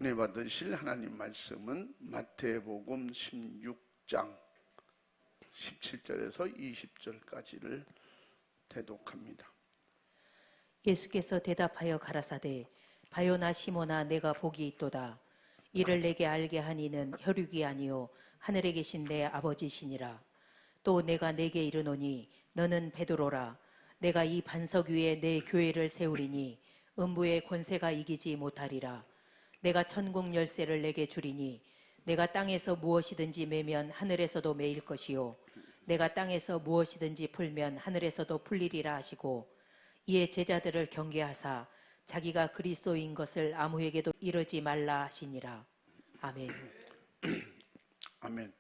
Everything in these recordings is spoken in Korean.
은혜 받으실 하나님 말씀은 마태복음 16장 17절에서 20절까지를 대독합니다. 예수께서 대답하여 가라사대 바요나 시모나 내가 복이 있도다. 이를 내게 알게 하니는 혈육이 아니요 하늘에 계신 내 아버지시니라. 또 내가 내게 이르노니 너는 베드로라. 내가 이 반석 위에 내 교회를 세우리니 음부의 권세가 이기지 못하리라. 내가 천국 열쇠를 내게 주리니 내가 땅에서 무엇이든지 매면 하늘에서도 매일 것이요 내가 땅에서 무엇이든지 풀면 하늘에서도 풀리리라 하시고, 이에 제자들을 경계하사 자기가 그리스도인 것을 아무에게도 이르지 말라 하시니라. 아멘. 아멘.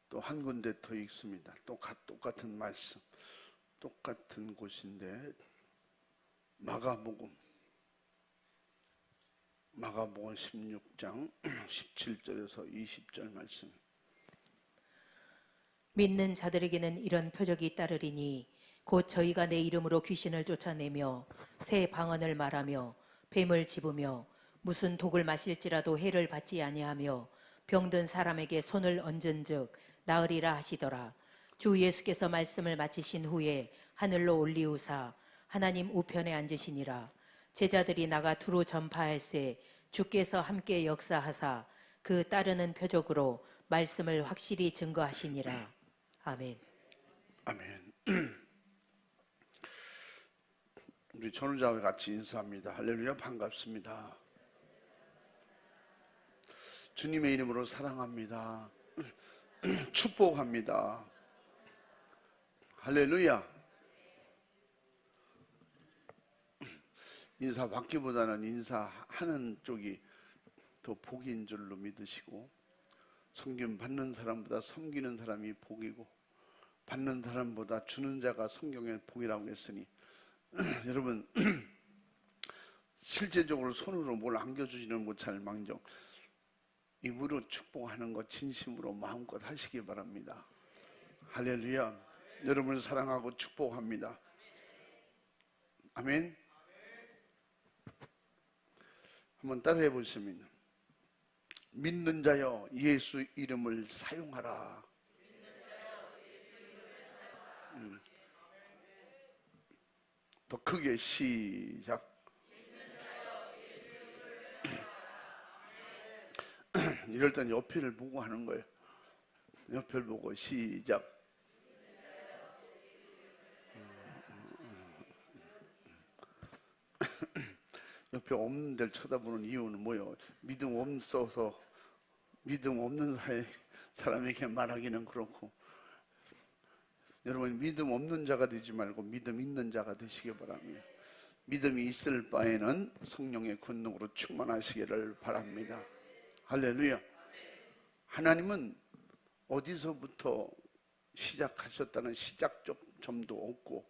또 한 군데 더 읽습니다. 똑같은 말씀, 똑같은 곳인데 마가복음 16장 17절에서 20절 말씀. 믿는 자들에게는 이런 표적이 따르리니 곧 저희가 내 이름으로 귀신을 쫓아내며 새 방언을 말하며 뱀을 집으며 무슨 독을 마실지라도 해를 받지 아니하며 병든 사람에게 손을 얹은즉 나으리라 하시더라. 주 예수께서 말씀을 마치신 후에 하늘로 올리우사 하나님 우편에 앉으시니라. 제자들이 나가 두루 전파할세 주께서 함께 역사하사 그 따르는 표적으로 말씀을 확실히 증거하시니라. 아멘. 아멘. 우리 전우자와 같이 인사합니다. 할렐루야, 반갑습니다. 주님의 이름으로 사랑합니다. 축복합니다. 할렐루야. 인사 받기보다는 인사하는 쪽이 더 복인 줄로 믿으시고, 섬김 받는 사람보다 섬기는 사람이 복이고, 받는 사람보다 주는 자가 성경에 복이라고 했으니 여러분 실제적으로 손으로 뭘 안겨주지는 못할 망정 입으로 축복하는 것 진심으로 마음껏 하시기 바랍니다. 할렐루야. 여러분을 사랑하고 축복합니다. 아멘. 한번 따라해 보시면, 믿는 자여 예수 이름을 사용하라. 더 크게 시작. 이럴 땐 옆에를 보고 하는 거예요. 옆에를 보고 시작. 옆에 없는 데를 쳐다보는 이유는 뭐예요? 믿음 없는 사람에게 말하기는 그렇고, 여러분 믿음 없는 자가 되지 말고 믿음 있는 자가 되시기 바랍니다. 믿음이 있을 바에는 성령의 권능으로 충만하시기를 바랍니다. 할렐루야. 하나님은 어디서부터 시작하셨다는 시작적 점도 없고,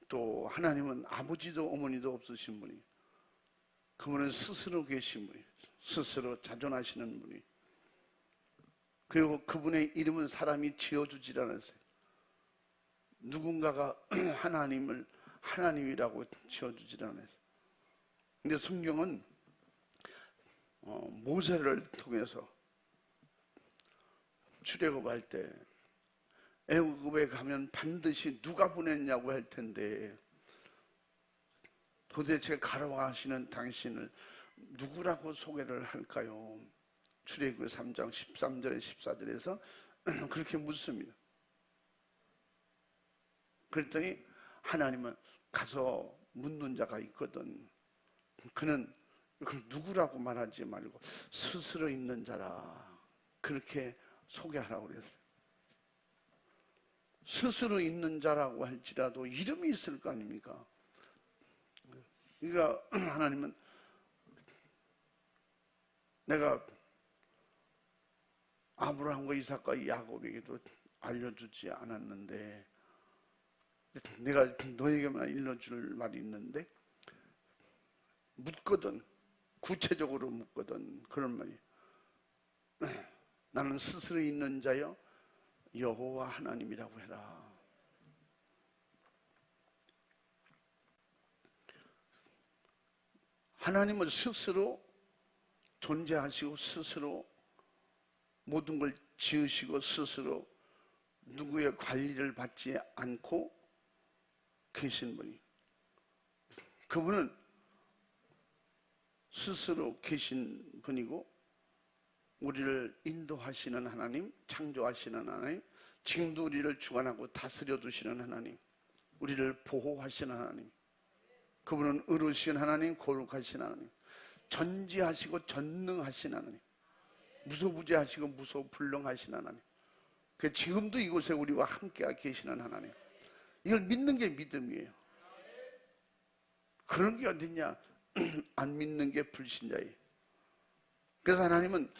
또 하나님은 아버지도 어머니도 없으신 분이, 그분은 스스로 계신 분이, 스스로 자존하시는 분이, 그리고 그분의 이름은 사람이 지어주질 않았어요. 누군가가 하나님을 하나님이라고 지어주질 않았어요. 근데 성경은 모세를 통해서 출애굽할 때 애굽에 가면 반드시 누가 보냈냐고 할 텐데, 도대체 가라하시는 당신을 누구라고 소개를 할까요? 출애굽 3장 13절에 14절에서 그렇게 묻습니다. 그랬더니 하나님은 가서 묻는 자가 있거든. 그는 그럼 누구라고 말하지 말고 스스로 있는 자라 그렇게 소개하라고 그랬어요. 스스로 있는 자라고 할지라도 이름이 있을 거 아닙니까? 그러니까 하나님은 내가 아브라함과 이삭과 야곱에게도 알려주지 않았는데, 내가 너에게만 일러줄 말이 있는데, 묻거든, 구체적으로 묻거든, 그런 말이, 나는 스스로 있는 자여 여호와 하나님이라고 해라. 하나님은 스스로 존재하시고 스스로 모든 걸 지으시고 스스로 누구의 관리를 받지 않고 계신 분이, 그분은 스스로 계신 분이고 우리를 인도하시는 하나님, 창조하시는 하나님, 지금도 우리를 주관하고 다스려 두시는 하나님, 우리를 보호하시는 하나님, 그분은 의로우신 하나님, 거룩하신 하나님, 전지하시고 전능하신 하나님, 무소부재하시고 무소불능하신 하나님, 그 지금도 이곳에 우리와 함께 계시는 하나님. 이걸 믿는 게 믿음이에요. 그런 게 어딨냐? 안 믿는 게 불신자예요. 그래서 하나님은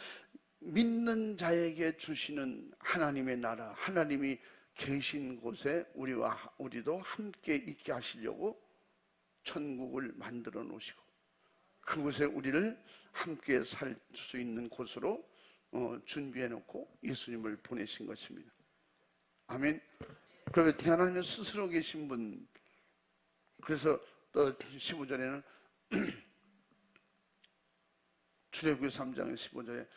믿는 자에게 주시는 하나님의 나라, 하나님이 계신 곳에 우리도 함께 있게 하시려고 천국을 만들어 놓으시고 그곳에 우리를 함께 살 수 있는 곳으로 준비해 놓고 예수님을 보내신 것입니다. 아멘. 그러면 하나님은 스스로 계신 분. 그래서 또 15절에는 출애굽기 3장 15절에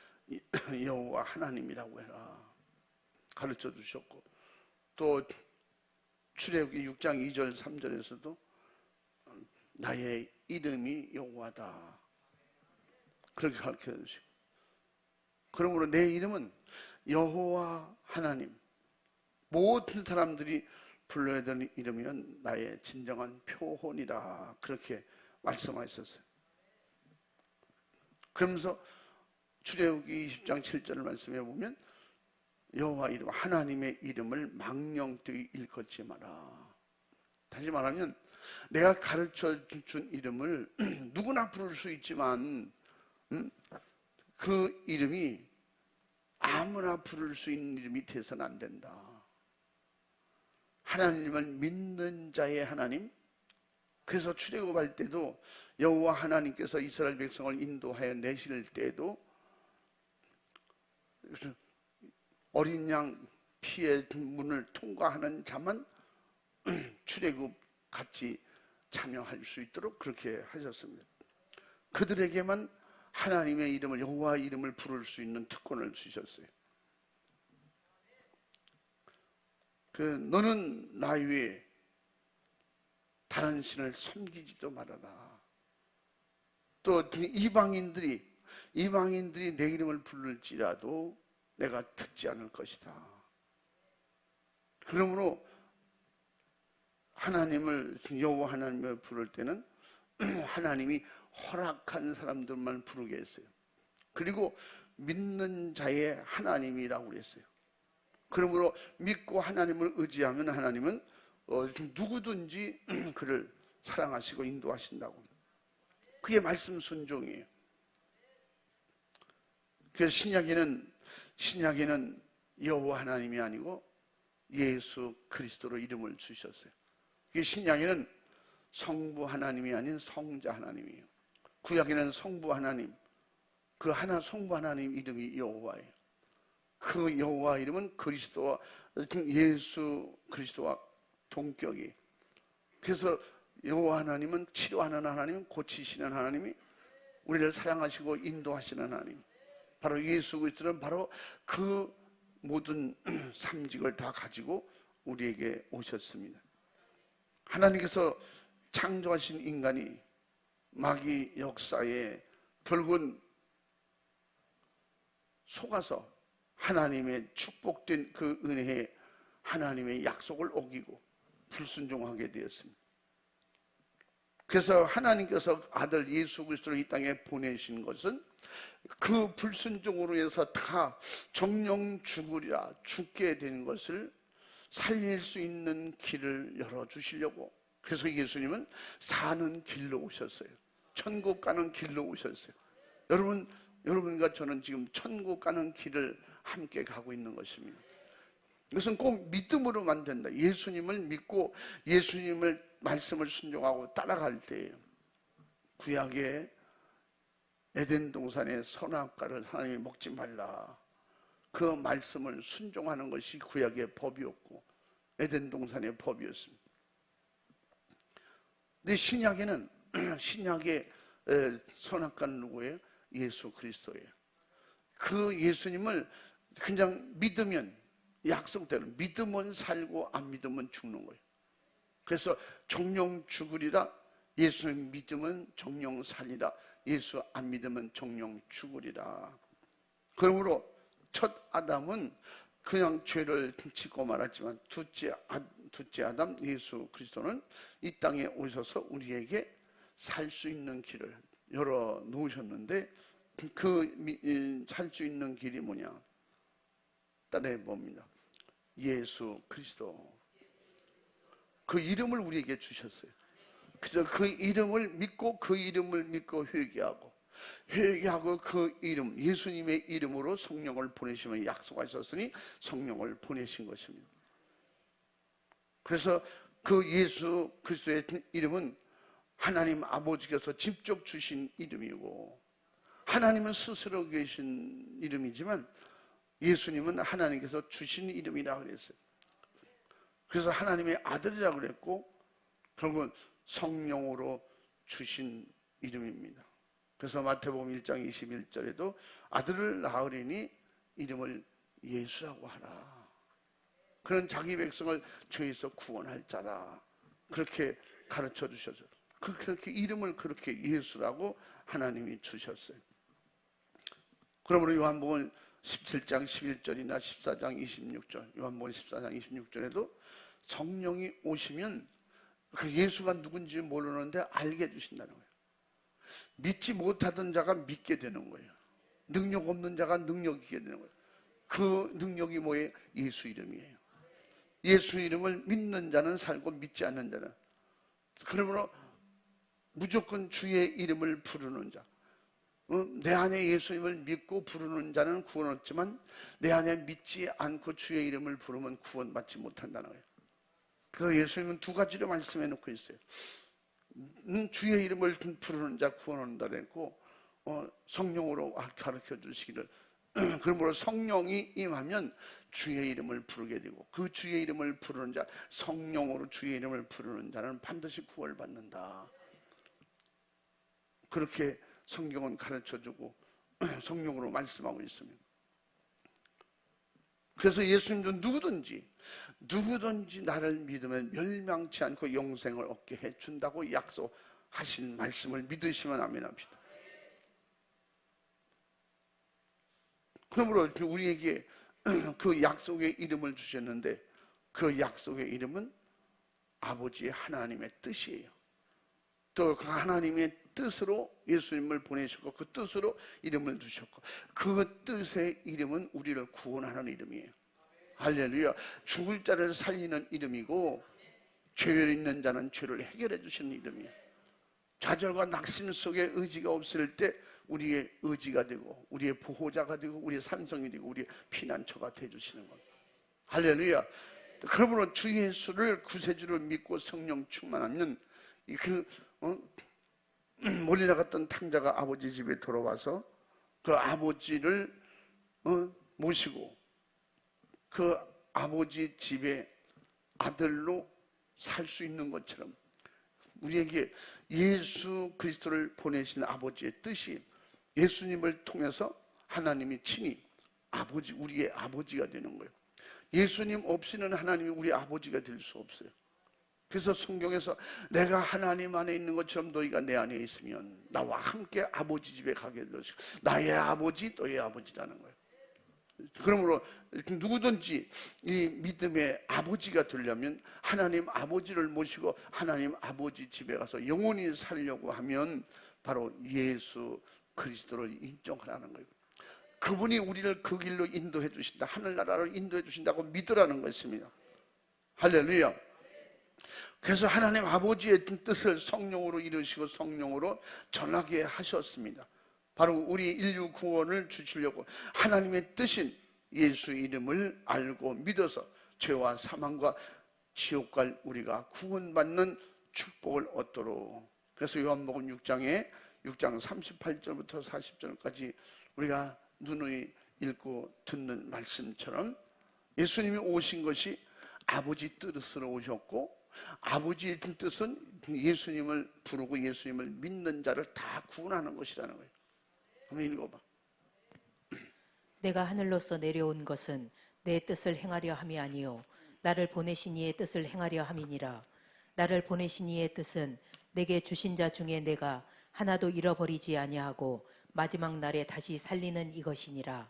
여호와 하나님이라고 해라 가르쳐 주셨고, 또 출애굽기 6장 2절 3절에서도 나의 이름이 여호와다 그렇게 가르쳐 주시고, 그러므로 내 이름은 여호와 하나님, 모든 사람들이 불러야 되는 이름이면 나의 진정한 표혼이다 그렇게 말씀하셨어요. 그러면서 출애굽기 20장 7절을 말씀해 보면 여호와 이름, 하나님의 이름을 망령되이 일컫지 마라. 다시 말하면 내가 가르쳐 준 이름을 누구나 부를 수 있지만 그 이름이 아무나 부를 수 있는 이름이 돼서는 안 된다. 하나님을 믿는 자의 하나님. 그래서 출애굽할 때도 여호와 하나님께서 이스라엘 백성을 인도하여 내실 때도 어린 양 피의 문을 통과하는 자만 출애굽 같이 참여할 수 있도록 그렇게 하셨습니다. 그들에게만 하나님의 이름을, 여호와 이름을 부를 수 있는 특권을 주셨어요. 너는 나 위에 다른 신을 섬기지도 말아라. 또 이방인들이 내 이름을 부를지라도 내가 듣지 않을 것이다. 그러므로 하나님을, 여호와 하나님을 부를 때는 하나님이 허락한 사람들만 부르게 했어요. 그리고 믿는 자의 하나님이라고 그랬어요. 그러므로 믿고 하나님을 의지하면 하나님은 누구든지 그를 사랑하시고 인도하신다고. 그게 말씀 순종이에요. 그래서 신약에는 여호와 하나님이 아니고 예수 그리스도로 이름을 주셨어요. 신약에는 성부 하나님이 아닌 성자 하나님이에요. 구약에는 성부 하나님, 그 하나 성부 하나님 이름이 여호와예요. 그 여호와 이름은 그리스도와 예수 그리스도와 동격이에요. 그래서 여호와 하나님은 치료하는 하나님, 고치시는 하나님이, 우리를 사랑하시고 인도하시는 하나님, 바로 예수 그리스도는 바로 그 모든 삼직을 다 가지고 우리에게 오셨습니다. 하나님께서 창조하신 인간이 마귀 역사에 결국은 속아서 하나님의 축복된 그 은혜에 하나님의 약속을 어기고 불순종하게 되었습니다. 그래서 하나님께서 아들 예수 그리스도를 이 땅에 보내신 것은 그 불순종으로 해서 다 정령 죽으리라, 죽게 된 것을 살릴 수 있는 길을 열어주시려고. 그래서 예수님은 사는 길로 오셨어요. 천국 가는 길로 오셨어요. 여러분과 저는 지금 천국 가는 길을 함께 가고 있는 것입니다. 이것은 꼭 믿음으로만 된다. 예수님을 믿고 예수님을 말씀을 순종하고 따라갈 때예요. 구약의 에덴 동산의 선악과를 하나님이 먹지 말라, 그 말씀을 순종하는 것이 구약의 법이었고 에덴 동산의 법이었습니다. 근데 신약에는 신약의 선악과는 누구예요? 예수 그리스도예요. 그 예수님을 그냥 믿으면, 약속대로 믿으면 살고 안 믿으면 죽는 거예요. 그래서 정령 죽으리라, 예수 믿으면 정령 살리라, 예수 안 믿으면 정령 죽으리라. 그러므로 첫 아담은 그냥 죄를 짓고 말았지만 둘째 아담 예수 그리스도는 이 땅에 오셔서 우리에게 살 수 있는 길을 열어 놓으셨는데, 그 살 수 있는 길이 뭐냐? 따라해 봅니다. 예수 그리스도. 그 이름을 우리에게 주셨어요. 그래서 그 이름을 믿고, 그 이름을 믿고 회개하고 그 이름, 예수님의 이름으로 성령을 보내시면 약속하셨으니 성령을 보내신 것입니다. 그래서 그 예수 그리스도의 이름은 하나님 아버지께서 직접 주신 이름이고, 하나님은 스스로 계신 이름이지만 예수님은 하나님께서 주신 이름이라고 그랬어요. 그래서 하나님의 아들이라고 그랬고, 결국은 성령으로 주신 이름입니다. 그래서 마태복음 1장 21절에도 아들을 낳으리니 이름을 예수라고 하라. 그는 자기 백성을 죄에서 구원할 자라. 그렇게 가르쳐 주셨어요. 그렇게 이름을 그렇게 예수라고 하나님이 주셨어요. 그러므로 요한복음 17장 11절이나 14장 26절, 요한복음 14장 26절에도 성령이 오시면 그 예수가 누군지 모르는데 알게 해주신다는 거예요. 믿지 못하던 자가 믿게 되는 거예요. 능력 없는 자가 능력 있게 되는 거예요. 그 능력이 뭐예요? 예수 이름이에요. 예수 이름을 믿는 자는 살고 믿지 않는 자는, 그러므로 무조건 주의 이름을 부르는 자, 내 안에 예수님을 믿고 부르는 자는 구원 얻지만 내 안에 믿지 않고 주의 이름을 부르면 구원받지 못한다는 거예요. 그 예수님은 두 가지로 말씀해 놓고 있어요. 주의 이름을 부르는 자 구원 얻는다 그랬고, 성령으로 가르쳐 주시기를 그러므로 성령이 임하면 주의 이름을 부르게 되고, 그 주의 이름을 부르는 자, 성령으로 주의 이름을 부르는 자는 반드시 구원받는다. 그렇게 성경은 가르쳐주고 성령으로 말씀하고 있습니다. 그래서 예수님도 누구든지 나를 믿으면 멸망치 않고 영생을 얻게 해준다고 약속하신 말씀을 믿으시면 아멘합시다. 그러므로 우리에게 그 약속의 이름을 주셨는데, 그 약속의 이름은 아버지 하나님의 뜻이에요. 또 그 하나님의 뜻으로 예수님을 보내셨고, 그 뜻으로 이름을 주셨고, 그 뜻의 이름은 우리를 구원하는 이름이에요. 할렐루야. 죽을 자를 살리는 이름이고, 죄를 있는 자는 죄를 해결해 주시는 이름이에요. 좌절과 낙심 속에 의지가 없을 때 우리의 의지가 되고, 우리의 보호자가 되고, 우리의 산성이 되고, 우리의 피난처가 되어주시는 겁니다. 할렐루야. 그러므로 주 예수를 구세주를 믿고 성령 충만하면 몰려 나갔던 탕자가 아버지 집에 돌아와서 그 아버지를 모시고 그 아버지 집에 아들로 살 수 있는 것처럼, 우리에게 예수 그리스도를 보내신 아버지의 뜻이 예수님을 통해서 하나님이 친히 우리의 아버지가 되는 거예요. 예수님 없이는 하나님이 우리 아버지가 될 수 없어요. 그래서 성경에서 내가 하나님 안에 있는 것처럼 너희가 내 안에 있으면 나와 함께 아버지 집에 가게 될 것이고, 나의 아버지 너의 아버지라는 거예요. 그러므로 누구든지 이 믿음의 아버지가 되려면 하나님 아버지를 모시고 하나님 아버지 집에 가서 영원히 살려고 하면 바로 예수 그리스도를 인정하라는 거예요. 그분이 우리를 그 길로 인도해 주신다, 하늘나라로 인도해 주신다고 믿으라는 것입니다. 할렐루야. 그래서 하나님 아버지의 뜻을 성령으로 이루시고 성령으로 전하게 하셨습니다. 바로 우리 인류 구원을 주시려고 하나님의 뜻인 예수 이름을 알고 믿어서 죄와 사망과 지옥 갈 우리가 구원받는 축복을 얻도록. 그래서 요한복음 6장 38절부터 40절까지 우리가 누누이 읽고 듣는 말씀처럼 예수님이 오신 것이 아버지 뜻으로 오셨고, 아버지의 뜻은 예수님을 부르고 예수님을 믿는 자를 다 구원하는 것이라는 거예요. 한번 읽어봐. 내가 하늘로서 내려온 것은 내 뜻을 행하려 함이 아니요 나를 보내신 이의 뜻을 행하려 함이니라. 나를 보내신 이의 뜻은 내게 주신 자 중에 내가 하나도 잃어버리지 아니하고 마지막 날에 다시 살리는 이것이니라.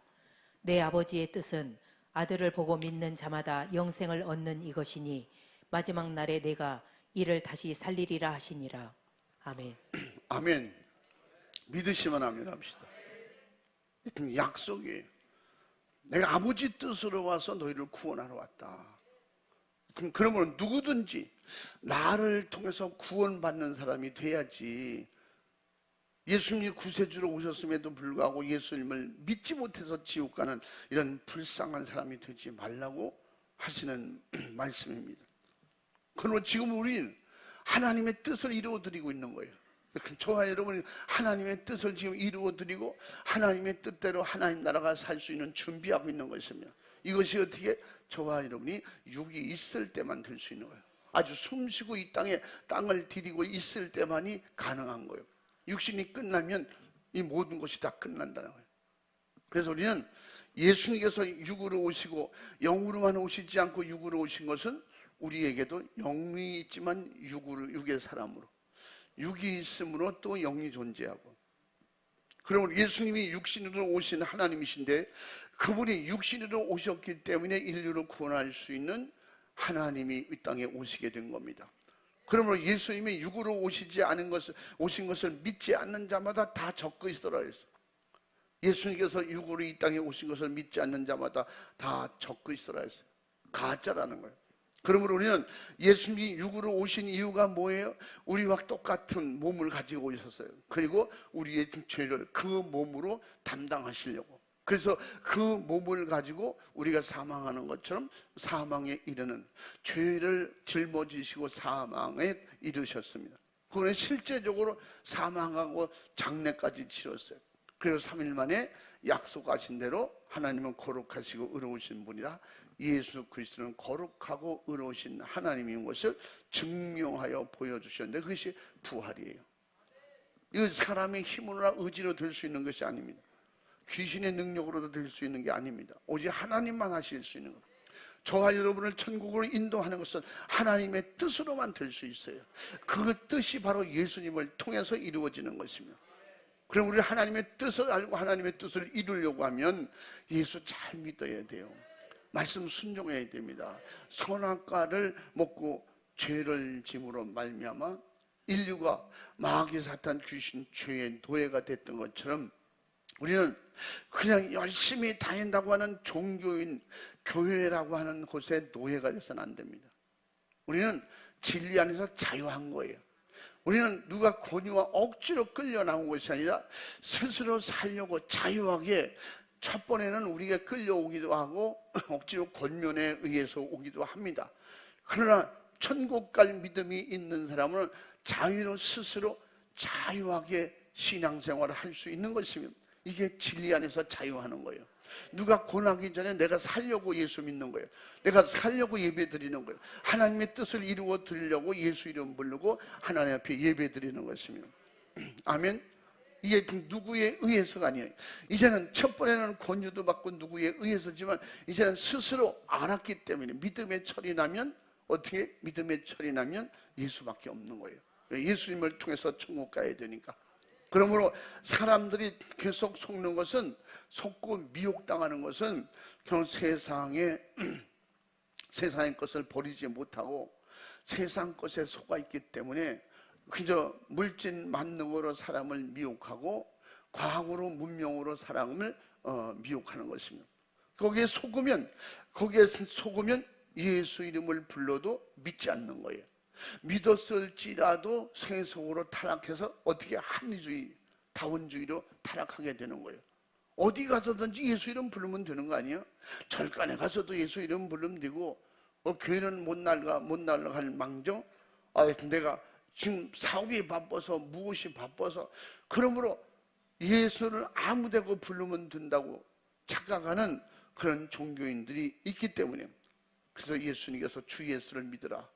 내 아버지의 뜻은 아들을 보고 믿는 자마다 영생을 얻는 이것이니 마지막 날에 내가 이를 다시 살리리라 하시니라. 아멘. 아멘. 믿으시면 아멘 합시다. 약속이에요. 내가 아버지 뜻으로 와서 너희를 구원하러 왔다. 그러면 누구든지 나를 통해서 구원받는 사람이 돼야지. 예수님이 구세주로 오셨음에도 불구하고 예수님을 믿지 못해서 지옥 가는 이런 불쌍한 사람이 되지 말라고 하시는 말씀입니다. 그러나 지금 우리는 하나님의 뜻을 이루어드리고 있는 거예요. 저와 여러분이 하나님의 뜻을 지금 이루어드리고 하나님의 뜻대로 하나님 나라가 살 수 있는 준비하고 있는 것입니다. 이것이 어떻게 저와 여러분이 육이 있을 때만 될 수 있는 거예요. 아주 숨쉬고 이 땅에 땅을 디디고 있을 때만이 가능한 거예요. 육신이 끝나면 이 모든 것이 다 끝난다는 거예요. 그래서 우리는 예수님께서 육으로 오시고 영으로만 오시지 않고 육으로 오신 것은 우리에게도 영이 있지만 육의 사람으로, 육이 있으므로 또 영이 존재하고, 그러면 예수님이 육신으로 오신 하나님이신데 그분이 육신으로 오셨기 때문에 인류를 구원할 수 있는 하나님이 이 땅에 오시게 된 겁니다. 그러므로 예수님이 육으로 오신 것을 믿지 않는 자마다 다 적그리스도라 그랬어요. 예수님께서 육으로 이 땅에 오신 것을 믿지 않는 자마다 다 적그리스도라 했어요. 가짜라는 거예요. 그러므로 우리는 예수님이 육으로 오신 이유가 뭐예요? 우리와 똑같은 몸을 가지고 오셨어요. 그리고 우리의 죄를 그 몸으로 담당하시려고. 그래서 그 몸을 가지고 우리가 사망하는 것처럼 사망에 이르는 죄를 짊어지시고 사망에 이르셨습니다. 그는 실제적으로 사망하고 장례까지 치렀어요. 그래서 3일 만에 약속하신 대로 하나님은 거룩하시고 의로우신 분이라 예수 그리스도는 거룩하고 의로우신 하나님인 것을 증명하여 보여주셨는데 그것이 부활이에요. 이거 사람의 힘으로나 의지로 될 수 있는 것이 아닙니다. 귀신의 능력으로도 될 수 있는 게 아닙니다. 오직 하나님만 하실 수 있는 것. 저와 여러분을 천국으로 인도하는 것은 하나님의 뜻으로만 될 수 있어요. 그 뜻이 바로 예수님을 통해서 이루어지는 것입니다. 그럼 우리 하나님의 뜻을 알고 하나님의 뜻을 이루려고 하면 예수 잘 믿어야 돼요. 말씀 순종해야 됩니다. 선악과를 먹고 죄를 짐으로 말미암아 인류가 마귀 사탄 귀신 죄의 노예가 됐던 것처럼 우리는 그냥 열심히 다닌다고 하는 종교인 교회라고 하는 곳에 노예가 돼서는 안 됩니다. 우리는 진리 안에서 자유한 거예요. 우리는 누가 권유와 억지로 끌려 나온 것이 아니라 스스로 살려고 자유하게, 첫 번에는 우리가 끌려오기도 하고 억지로 권면에 의해서 오기도 합니다. 그러나 천국 갈 믿음이 있는 사람은 자유로 스스로 자유하게 신앙생활을 할 수 있는 것입니다. 이게 진리 안에서 자유하는 거예요. 누가 권하기 전에 내가 살려고 예수 믿는 거예요. 내가 살려고 예배 드리는 거예요. 하나님의 뜻을 이루어 드리려고 예수 이름 부르고 하나님 앞에 예배 드리는 것입니다. 아멘. 이게 누구에 의해서가 아니에요. 이제는 첫 번에는 권유도 받고 누구에 의해서지만 이제는 스스로 알았기 때문에 믿음의 철이 나면 어떻게? 믿음의 철이 나면 예수밖에 없는 거예요. 예수님을 통해서 천국 가야 되니까. 그러므로 사람들이 계속 속는 것은, 속고 미혹당하는 것은 그냥 세상의 것을 버리지 못하고 세상 것에 속아 있기 때문에 그저 물질 만능으로 사람을 미혹하고 과학으로 문명으로 사람을 미혹하는 것입니다. 거기에 속으면 예수 이름을 불러도 믿지 않는 거예요. 믿었을지라도 세속으로 타락해서 어떻게 합리주의, 다원주의로 타락하게 되는 거예요. 어디 가서든지 예수 이름 부르면 되는 거 아니에요? 절간에 가서도 예수 이름 부르면 되고, 교회는 못 날아갈 망정, 내가 지금 사업이 바빠서, 무엇이 바빠서, 그러므로 예수를 아무데고 부르면 된다고 착각하는 그런 종교인들이 있기 때문에, 그래서 예수님께서 주 예수를 믿으라,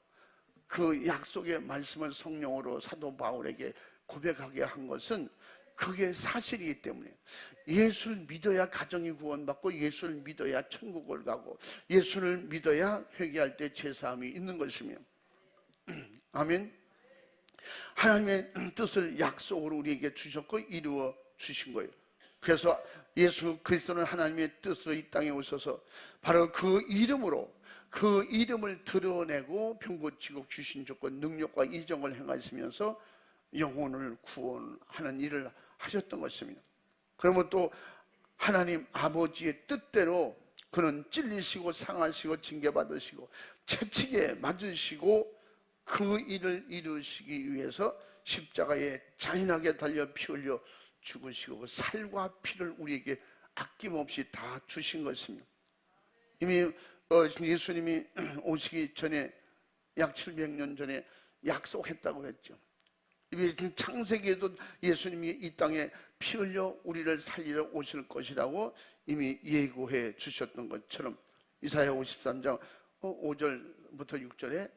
그 약속의 말씀을 성령으로 사도 바울에게 고백하게 한 것은 그게 사실이기 때문에 예수를 믿어야 가정이 구원받고 예수를 믿어야 천국을 가고 예수를 믿어야 회개할 때 제사함이 있는 것이며 아멘. 하나님의 뜻을 약속으로 우리에게 주셨고 이루어 주신 거예요. 그래서 예수 그리스도는 하나님의 뜻으로 이 땅에 오셔서 바로 그 이름으로 그 이름을 드러내고 병고치고 귀신 쫓고 능력과 이적을 행하시면서 영혼을 구원하는 일을 하셨던 것입니다. 그러면 또 하나님 아버지의 뜻대로 그는 찔리시고 상하시고 징계받으시고 채찍에 맞으시고 그 일을 이루시기 위해서 십자가에 잔인하게 달려 피 흘려 죽으시고 그 살과 피를 우리에게 아낌없이 다 주신 것입니다. 이미 예수님이 오시기 전에 약 700년 전에 약속했다고 했죠. 창세기에도 예수님이 이 땅에 피 흘려 우리를 살리러 오실 것이라고 이미 예고해 주셨던 것처럼 이사야 53장 5절부터 6절에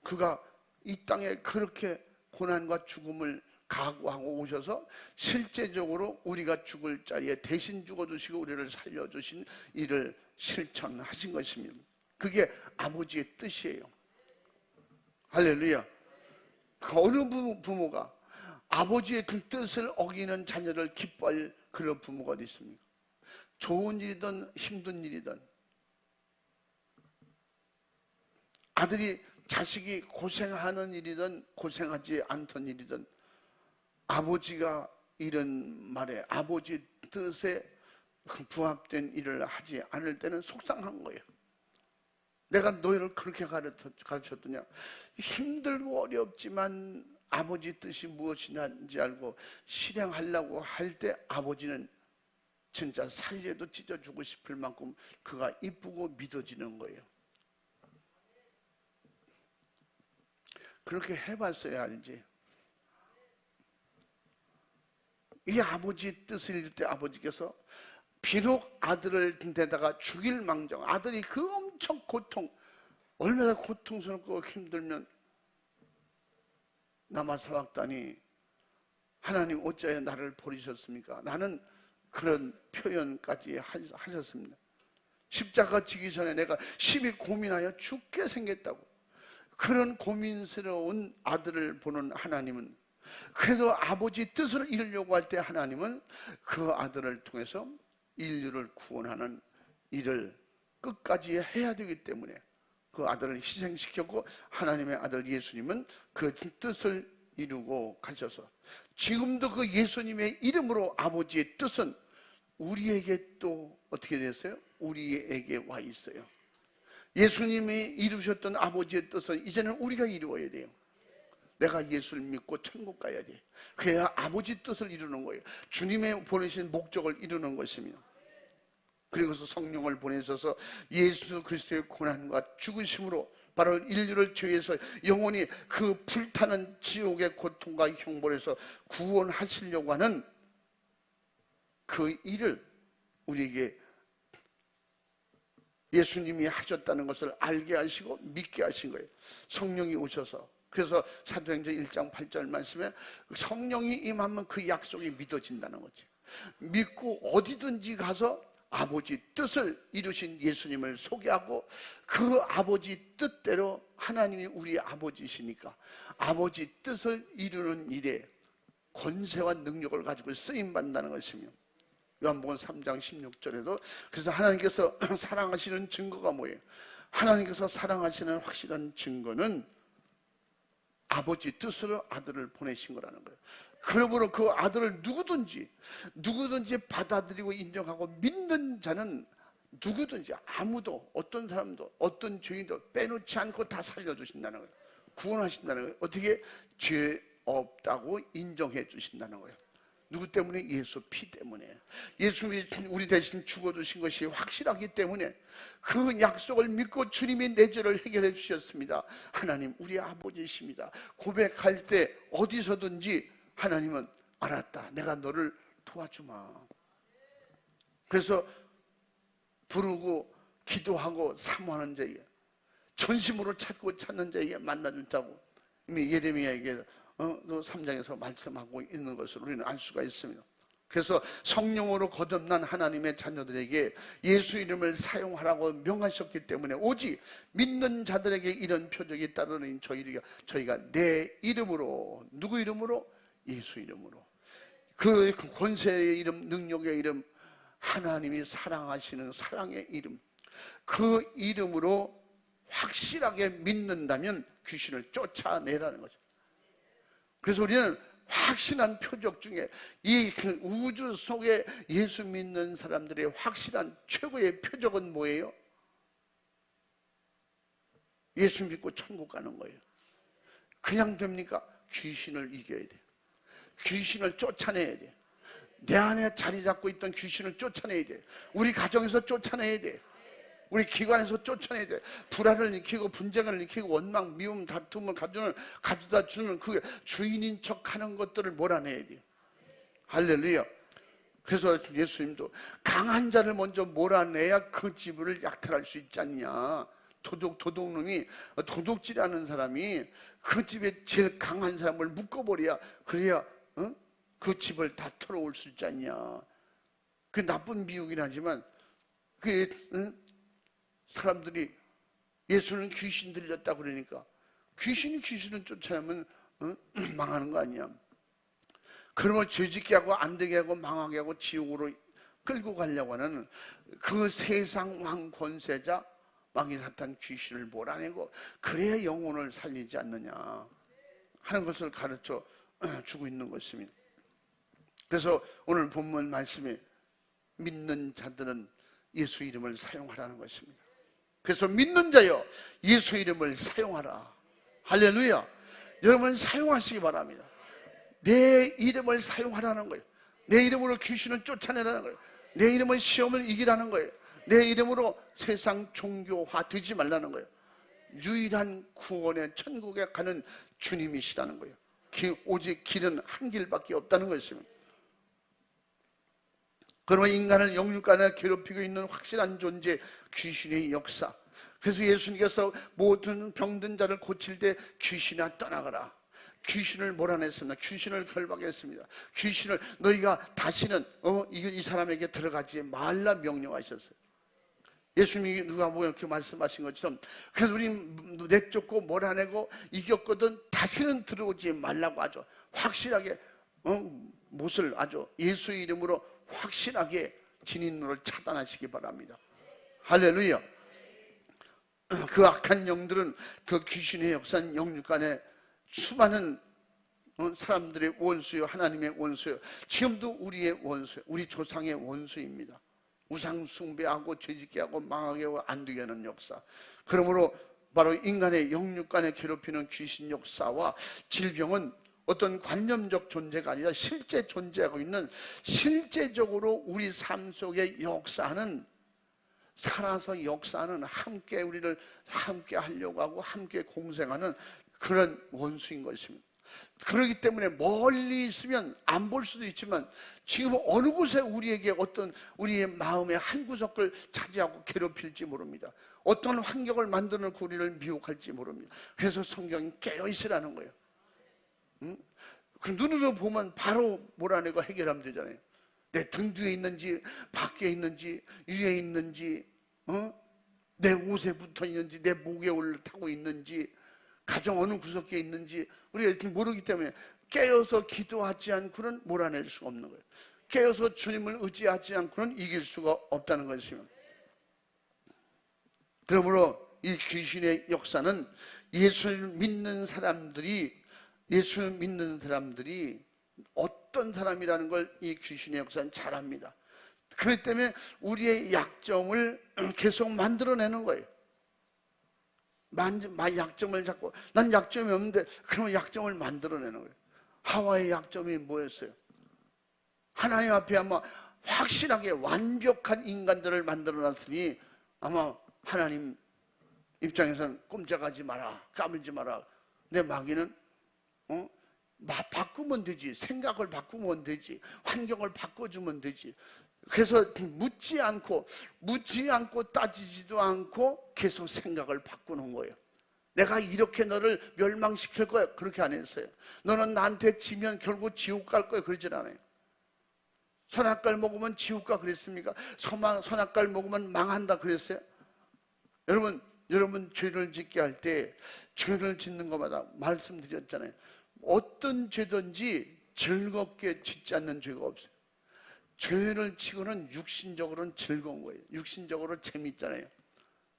그가 이 땅에 그렇게 고난과 죽음을 각오하고 오셔서 실제적으로 우리가 죽을 자리에 대신 죽어주시고 우리를 살려주신 일을 실천하신 것입니다. 그게 아버지의 뜻이에요. 할렐루야. 어느 부모가 아버지의 그 뜻을 어기는 자녀를 기뻐할 그런 부모가 어디 있습니까? 좋은 일이든 힘든 일이든 아들이 자식이 고생하는 일이든 고생하지 않던 일이든 아버지가 이런 말에 아버지 뜻에 부합된 일을 하지 않을 때는 속상한 거예요. 내가 너희를 그렇게 가르쳤더냐. 힘들고 어렵지만 아버지 뜻이 무엇이냐인지 알고 실행하려고 할 때 아버지는 진짜 살이라도 찢어주고 싶을 만큼 그가 이쁘고 믿어지는 거예요. 그렇게 해봤어야 알지. 이 아버지 뜻을 이룰 때 아버지께서 비록 아들을 데다가 죽일 망정 아들이 그 엄청 고통 얼마나 고통스럽고 힘들면 나마 사박다니 하나님 어찌하여 나를 버리셨습니까? 나는 그런 표현까지 하셨습니다. 십자가 지기 전에 내가 심히 고민하여 죽게 생겼다고. 그런 고민스러운 아들을 보는 하나님은 그래도 아버지 뜻을 이루려고 할 때 하나님은 그 아들을 통해서 인류를 구원하는 일을 끝까지 해야 되기 때문에 그 아들을 희생시켰고 하나님의 아들 예수님은 그 뜻을 이루고 가셔서 지금도 그 예수님의 이름으로 아버지의 뜻은 우리에게 또 어떻게 됐어요? 우리에게 와 있어요. 예수님이 이루셨던 아버지의 뜻은 이제는 우리가 이루어야 돼요. 내가 예수를 믿고 천국 가야 돼. 그래야 아버지 뜻을 이루는 거예요. 주님의 보내신 목적을 이루는 것입니다. 그리고서 성령을 보내셔서 예수 그리스도의 고난과 죽으심으로 바로 인류를 죄에서 영원히 그 불타는 지옥의 고통과 형벌에서 구원하시려고 하는 그 일을 우리에게 예수님이 하셨다는 것을 알게 하시고 믿게 하신 거예요. 성령이 오셔서. 그래서 사도행전 1장 8절 말씀에 성령이 임하면 그 약속이 믿어진다는 거죠. 믿고 어디든지 가서 아버지 뜻을 이루신 예수님을 소개하고 그 아버지 뜻대로 하나님이 우리 아버지시니까 아버지 뜻을 이루는 일에 권세와 능력을 가지고 쓰임받는다는 것이며 요한복음 3장 16절에도 그래서 하나님께서 사랑하시는 증거가 뭐예요? 하나님께서 사랑하시는 확실한 증거는 아버지 뜻으로 아들을 보내신 거라는 거예요. 그러므로 그 아들을 누구든지 받아들이고 인정하고 믿는 자는 누구든지 아무도 어떤 사람도 어떤 죄인도 빼놓지 않고 다 살려주신다는 거예요. 구원하신다는 거예요. 어떻게? 죄 없다고 인정해 주신다는 거예요. 누구 때문에? 예수 피 때문에. 예수님이 우리 대신 죽어주신 것이 확실하기 때문에 그 약속을 믿고 주님이 내 죄를 해결해 주셨습니다. 하나님 우리 아버지이십니다. 고백할 때 어디서든지 하나님은 알았다. 내가 너를 도와주마. 그래서 부르고 기도하고 사모하는 자에게 전심으로 찾고 찾는 자에게 만나준다고 이미 예레미야에게 또 3장에서 말씀하고 있는 것을 우리는 알 수가 있습니다. 그래서 성령으로 거듭난 하나님의 자녀들에게 예수 이름을 사용하라고 명하셨기 때문에 오직 믿는 자들에게 이런 표적이 따르는 저희가 내 이름으로, 누구 이름으로? 예수 이름으로, 그 권세의 이름, 능력의 이름, 하나님이 사랑하시는 사랑의 이름, 그 이름으로 확실하게 믿는다면 귀신을 쫓아내라는 거죠. 그래서 우리는 확실한 표적 중에 이 우주 속에 예수 믿는 사람들의 확실한 최고의 표적은 뭐예요? 예수 믿고 천국 가는 거예요. 그냥 됩니까? 귀신을 이겨야 돼요. 귀신을 쫓아내야 돼요. 내 안에 자리 잡고 있던 귀신을 쫓아내야 돼요. 우리 가정에서 쫓아내야 돼요. 우리 기관에서 쫓아내야 돼. 불화를 일으키고 분쟁을 일으키고 원망, 미움, 다툼을 가져다 주는 그 주인인 척하는 것들을 몰아내야 돼요. 할렐루야. 그래서 예수님도 강한 자를 먼저 몰아내야 그 집을 약탈할 수 있지 않냐. 도둑놈이, 도둑질하는 사람이 그 집에 제일 강한 사람을 묶어버려야, 그래야 그 집을 다 털어올 수 있지 않냐. 그 나쁜 비유긴 하지만 그게 사람들이 예수는 귀신 들렸다 그러니까 귀신을 쫓아내면 망하는 거 아니야. 그러면 죄짓게 하고 안 되게 하고 망하게 하고 지옥으로 끌고 가려고 하는 그 세상 왕 권세자 마귀 사탄 귀신을 몰아내고 그래야 영혼을 살리지 않느냐 하는 것을 가르쳐 주고 있는 것입니다. 그래서 오늘 본문 말씀에 믿는 자들은 예수 이름을 사용하라는 것입니다. 그래서 믿는 자여 예수 이름을 사용하라. 할렐루야. 여러분 사용하시기 바랍니다. 내 이름을 사용하라는 거예요. 내 이름으로 귀신을 쫓아내라는 거예요. 내 이름은 시험을 이기라는 거예요. 내 이름으로 세상 종교화 되지 말라는 거예요. 유일한 구원의 천국에 가는 주님이시라는 거예요. 오직 길은 한 길밖에 없다는 것입니다. 그러면 인간을 영육간에 괴롭히고 있는 확실한 존재 귀신의 역사. 그래서 예수님께서 모든 병든 자를 고칠 때 귀신아 떠나가라. 귀신을 몰아냈습니다. 귀신을 결박했습니다. 귀신을 너희가 다시는 이 사람에게 들어가지 말라 명령하셨어요. 예수님이 누가복음에 이렇게 말씀하신 것처럼 그래서 우리 내쫓고 몰아내고 이겼거든 다시는 들어오지 말라고 하죠. 확실하게 못을 아주 예수의 이름으로 확실하게 진인로를 차단하시기 바랍니다. 할렐루야. 그 악한 영들은 그 귀신의 역사는 영육간에 수많은 사람들의 원수요, 하나님의 원수요, 지금도 우리의 원수요, 우리 조상의 원수입니다. 우상 숭배하고 죄짓게 하고 망하게 하고 안 되게 하는 역사. 그러므로 바로 인간의 영육간에 괴롭히는 귀신 역사와 질병은 어떤 관념적 존재가 아니라 실제 존재하고 있는, 실제적으로 우리 삶 속에 역사하는, 살아서 역사하는, 함께 우리를 함께 하려고 하고 함께 공생하는 그런 원수인 것입니다. 그렇기 때문에 멀리 있으면 안 볼 수도 있지만 지금 어느 곳에 우리에게 어떤 우리의 마음의 한 구석을 차지하고 괴롭힐지 모릅니다. 어떤 환경을 만들어 놓고 우리를 미혹할지 모릅니다. 그래서 성경이 깨어있으라는 거예요. 그 눈으로 보면 바로 몰아내고 해결하면 되잖아요. 내 등 뒤에 있는지 밖에 있는지 위에 있는지 내 옷에 붙어 있는지 내 목에 올라타고 있는지 가정 어느 구석에 있는지 우리가 이렇게 모르기 때문에 깨어서 기도하지 않고는 몰아낼 수가 없는 거예요. 깨어서 주님을 의지하지 않고는 이길 수가 없다는 것입니다. 그러므로 이 귀신의 역사는 예수를 믿는 사람들이 어떤 사람이라는 걸 이 귀신의 역사는 잘 압니다. 그렇기 때문에 우리의 약점을 계속 만들어내는 거예요. 약점을 잡고 난 약점이 없는데 그러면 약점을 만들어내는 거예요. 하와의 약점이 뭐였어요? 하나님 앞에 아마 확실하게 완벽한 인간들을 만들어놨으니 아마 하나님 입장에서는 꼼짝하지 마라, 까불지 마라. 내 마귀는 바꾸면 되지, 생각을 바꾸면 되지, 환경을 바꿔주면 되지. 그래서 묻지 않고 따지지도 않고 계속 생각을 바꾸는 거예요. 내가 이렇게 너를 멸망시킬 거야. 그렇게 안 했어요. 너는 나한테 지면 결국 지옥 갈 거야. 그러질 않아요. 선악과를 먹으면 지옥 가 그랬습니까? 선악과를 먹으면 망한다 그랬어요? 여러분 죄를 짓게 할 때 죄를 짓는 것마다 말씀드렸잖아요. 어떤 죄든지 즐겁게 짓지 않는 죄가 없어요. 죄를 치고는 육신적으로는 즐거운 거예요. 육신적으로 재밌잖아요.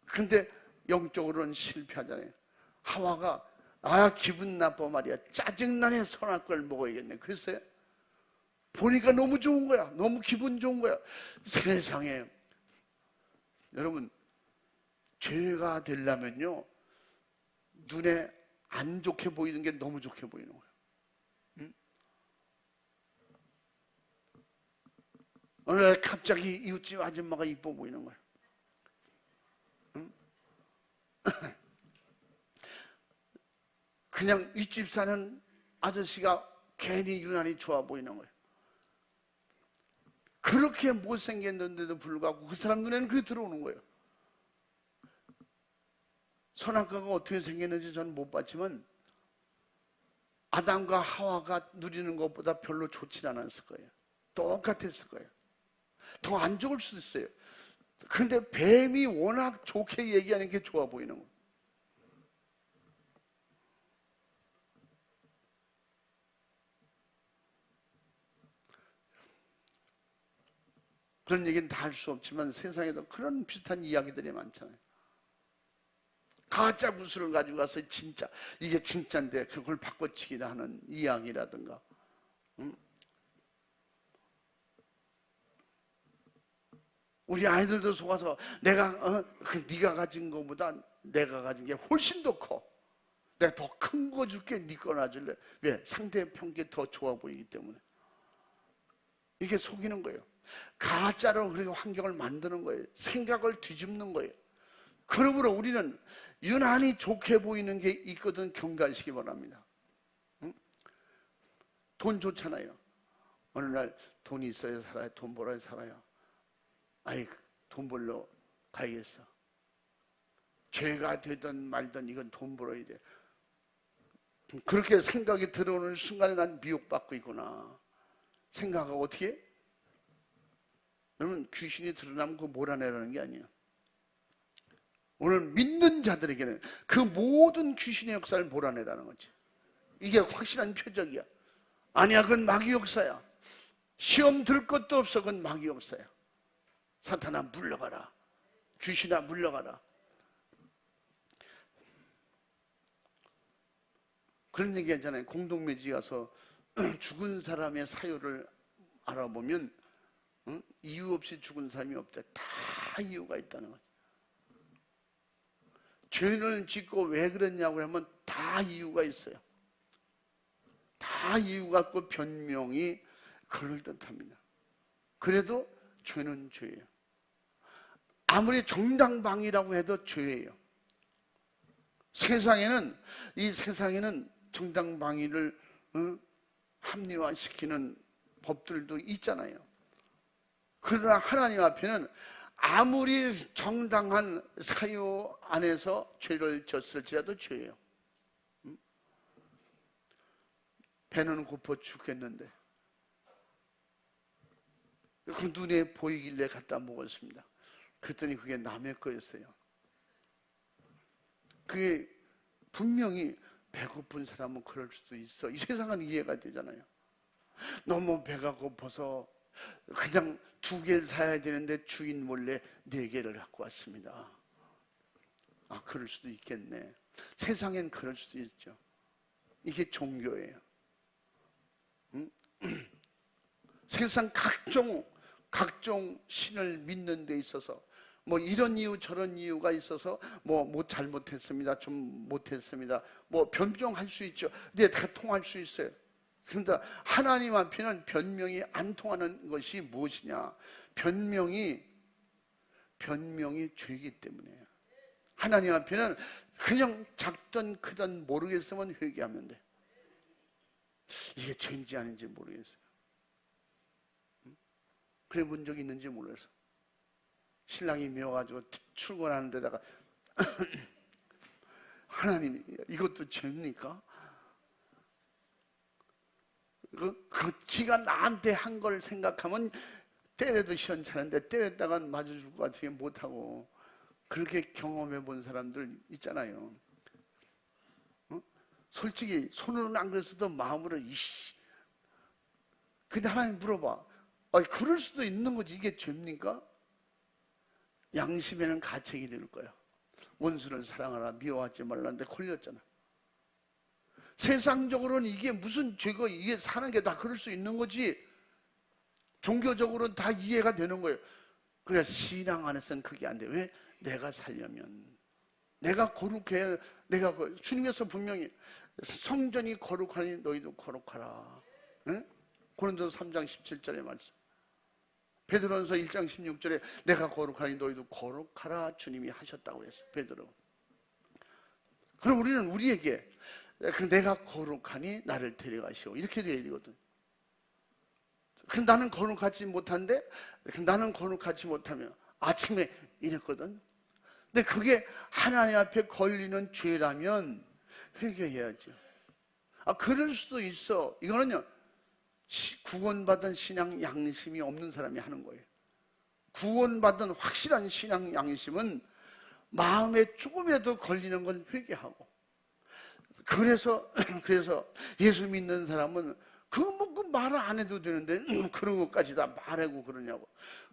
근데 영적으로는 실패하잖아요. 하와가 기분 나빠 말이야. 짜증나네. 선악과를 먹어야겠네. 그랬어요. 보니까 너무 좋은 거야. 너무 기분 좋은 거야. 세상에 여러분 죄가 되려면요 눈에 안 좋게 보이는 게 너무 좋게 보이는 거예요. 응? 어느 날 갑자기 이웃집 아줌마가 이뻐 보이는 거예요. 응? 그냥 윗집 사는 아저씨가 괜히 유난히 좋아 보이는 거예요. 그렇게 못생겼는데도 불구하고 그 사람 눈에는 그게 들어오는 거예요. 선악과가 어떻게 생겼는지 저는 못 봤지만 아담과 하와가 누리는 것보다 별로 좋지 않았을 거예요. 똑같았을 거예요. 더 안 좋을 수도 있어요. 그런데 뱀이 워낙 좋게 얘기하는 게 좋아 보이는 거예요. 그런 얘기는 다 할 수 없지만 세상에도 그런 비슷한 이야기들이 많잖아요. 가짜 구슬을 가지고 가서 진짜 이게 진짜인데 그걸 바꿔치기를 하는 이야기라든가, 우리 아이들도 속아서 네가 가진 것보다 내가 가진 게 훨씬 더 커. 내가 더 큰 거 줄게. 네 거나 줄래? 왜? 상대편 게 더 좋아 보이기 때문에. 이게 속이는 거예요. 가짜로 그렇게 환경을 만드는 거예요. 생각을 뒤집는 거예요. 그러므로 우리는 유난히 좋게 보이는 게 있거든 경계하시기 바랍니다. 응? 돈 좋잖아요. 어느 날 돈이 있어야 살아요. 돈 벌어야 살아요. 돈 벌러 가야겠어. 죄가 되든 말든 이건 돈 벌어야 돼. 그렇게 생각이 들어오는 순간에 난 미혹받고 있구나. 생각하고 어떻게 해? 여러분 귀신이 드러나면 그거 몰아내라는 게 아니에요. 오늘 믿는 자들에게는 그 모든 귀신의 역사를 몰아내라는 거지. 이게 확실한 표적이야. 아니야, 그건 마귀 역사야. 시험 들 것도 없어. 그건 마귀 역사야. 사탄아 물러가라. 귀신아 물러가라. 그런 얘기 하잖아요. 공동묘지 가서 죽은 사람의 사유를 알아보면 이유 없이 죽은 사람이 없다. 다 이유가 있다는 거죠. 죄를 짓고 왜 그랬냐고 하면 다 이유가 있어요. 다 이유가 있고 변명이 그럴듯합니다. 그래도 죄는 죄예요. 아무리 정당방위라고 해도 죄예요. 이 세상에는 정당방위를 합리화시키는 법들도 있잖아요. 그러나 하나님 앞에는 아무리 정당한 사유 안에서 죄를 졌을지라도 죄예요. 배는 고파 죽겠는데 그 눈에 보이길래 갖다 먹었습니다. 그랬더니 그게 남의 거였어요. 그게 분명히 배고픈 사람은 그럴 수도 있어. 이 세상은 이해가 되잖아요. 너무 배가 고파서 그냥 2개 사야 되는데 주인 몰래 4개를 갖고 왔습니다. 그럴 수도 있겠네. 세상엔 그럴 수도 있죠. 이게 종교예요. 세상 각종 신을 믿는 데 있어서 뭐 이런 이유 저런 이유가 있어서 뭐 잘못했습니다. 좀 못했습니다. 뭐 변명할 수 있죠. 근데 다 통할 수 있어요. 그런데 하나님 앞에는 변명이 안 통하는 것이 무엇이냐? 변명이 죄이기 때문이에요. 하나님 앞에는 그냥 작든 크든 모르겠으면 회개하면 돼. 이게 죄인지 아닌지 모르겠어요. 그래 본 적이 있는지 몰라서 신랑이 미워가지고 출근하는 데다가 하나님 이것도 죄입니까? 지가 나한테 한 걸 생각하면 때려도 시원찮은데 때렸다간 맞아줄 것 같으니 못하고 그렇게 경험해 본 사람들 있잖아요. 솔직히 손으로는 안 그랬어도 마음으로 이씨. 근데 하나님 물어봐. 그럴 수도 있는 거지. 이게 죄입니까? 양심에는 가책이 될 거야. 원수를 사랑하라 미워하지 말라는데 걸렸잖아. 세상적으로는 이게 무슨 죄가 이게 사는 게 다 그럴 수 있는 거지. 종교적으로는 다 이해가 되는 거예요. 그래 신앙 안에서는 그게 안 돼. 왜? 내가 살려면 내가 거룩해. 내가 주님께서 분명히 성전이 거룩하니 너희도 거룩하라. 응? 고린도서 3장 17절의 말씀. 베드로전서 1장 16절에 내가 거룩하니 너희도 거룩하라 주님이 하셨다고 했어요. 베드로. 그럼 우리는 우리에게 내가 거룩하니 나를 데려가시오 이렇게 돼야 되거든. 나는 거룩하지 못한데 나는 거룩하지 못하면 아침에 이랬거든. 근데 그게 하나님 앞에 걸리는 죄라면 회개해야죠. 그럴 수도 있어. 이거는요 구원받은 신앙 양심이 없는 사람이 하는 거예요. 구원받은 확실한 신앙 양심은 마음에 조금이라도 걸리는 건 회개하고. 그래서 예수 믿는 사람은 그 말을 안 해도 되는데 그런 것까지 다 말하고 그러냐고.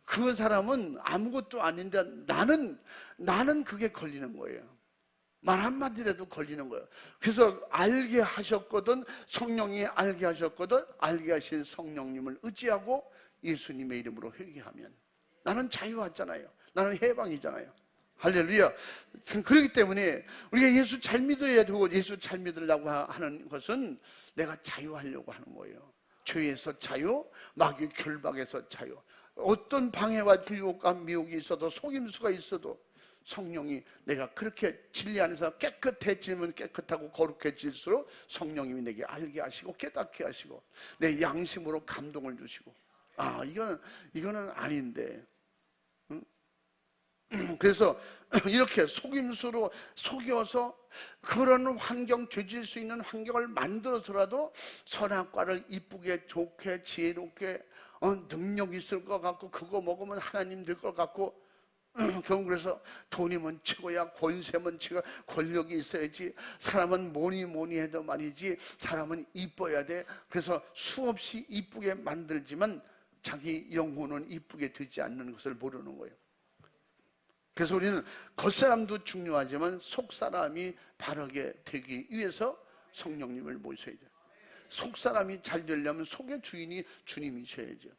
그 사람은 아무것도 아닌데 나는 그게 걸리는 거예요. 말 한마디라도 걸리는 거예요. 그래서 알게 하셨거든, 성령이 알게 하셨거든, 알게 하신 성령님을 의지하고 예수님의 이름으로 회개하면 나는 자유하잖아요. 나는 해방이잖아요. 할렐루야. 그렇기 때문에 우리가 예수 잘 믿어야 되고, 예수 잘 믿으려고 하는 것은 내가 자유하려고 하는 거예요. 죄에서 자유, 마귀 결박에서 자유. 어떤 방해와 유혹과 미혹이 있어도, 속임수가 있어도 성령이 내가 그렇게 진리 안에서 깨끗해지면 깨끗하고 거룩해질수록 성령님이 내게 알게 하시고 깨닫게 하시고 내 양심으로 감동을 주시고, 이거는 아닌데. 그래서 이렇게 속임수로 속여서 그런 환경, 죄질 수 있는 환경을 만들어서라도 선악과를 이쁘게 좋게 지혜롭게 능력 있을 것 같고 그거 먹으면 하나님 될 것 같고 결국 그래서 돈이면 최고야, 권세면 최고야, 권력이 있어야지, 사람은 뭐니 해도 말이지 사람은 이뻐야 돼. 그래서 수없이 이쁘게 만들지만 자기 영혼은 이쁘게 되지 않는 것을 모르는 거예요. 그래서 우리는 겉사람도 중요하지만 속사람이 바르게 되기 위해서 성령님을 모셔야 돼요. 속사람이 잘 되려면 속의 주인이 주님이셔야죠.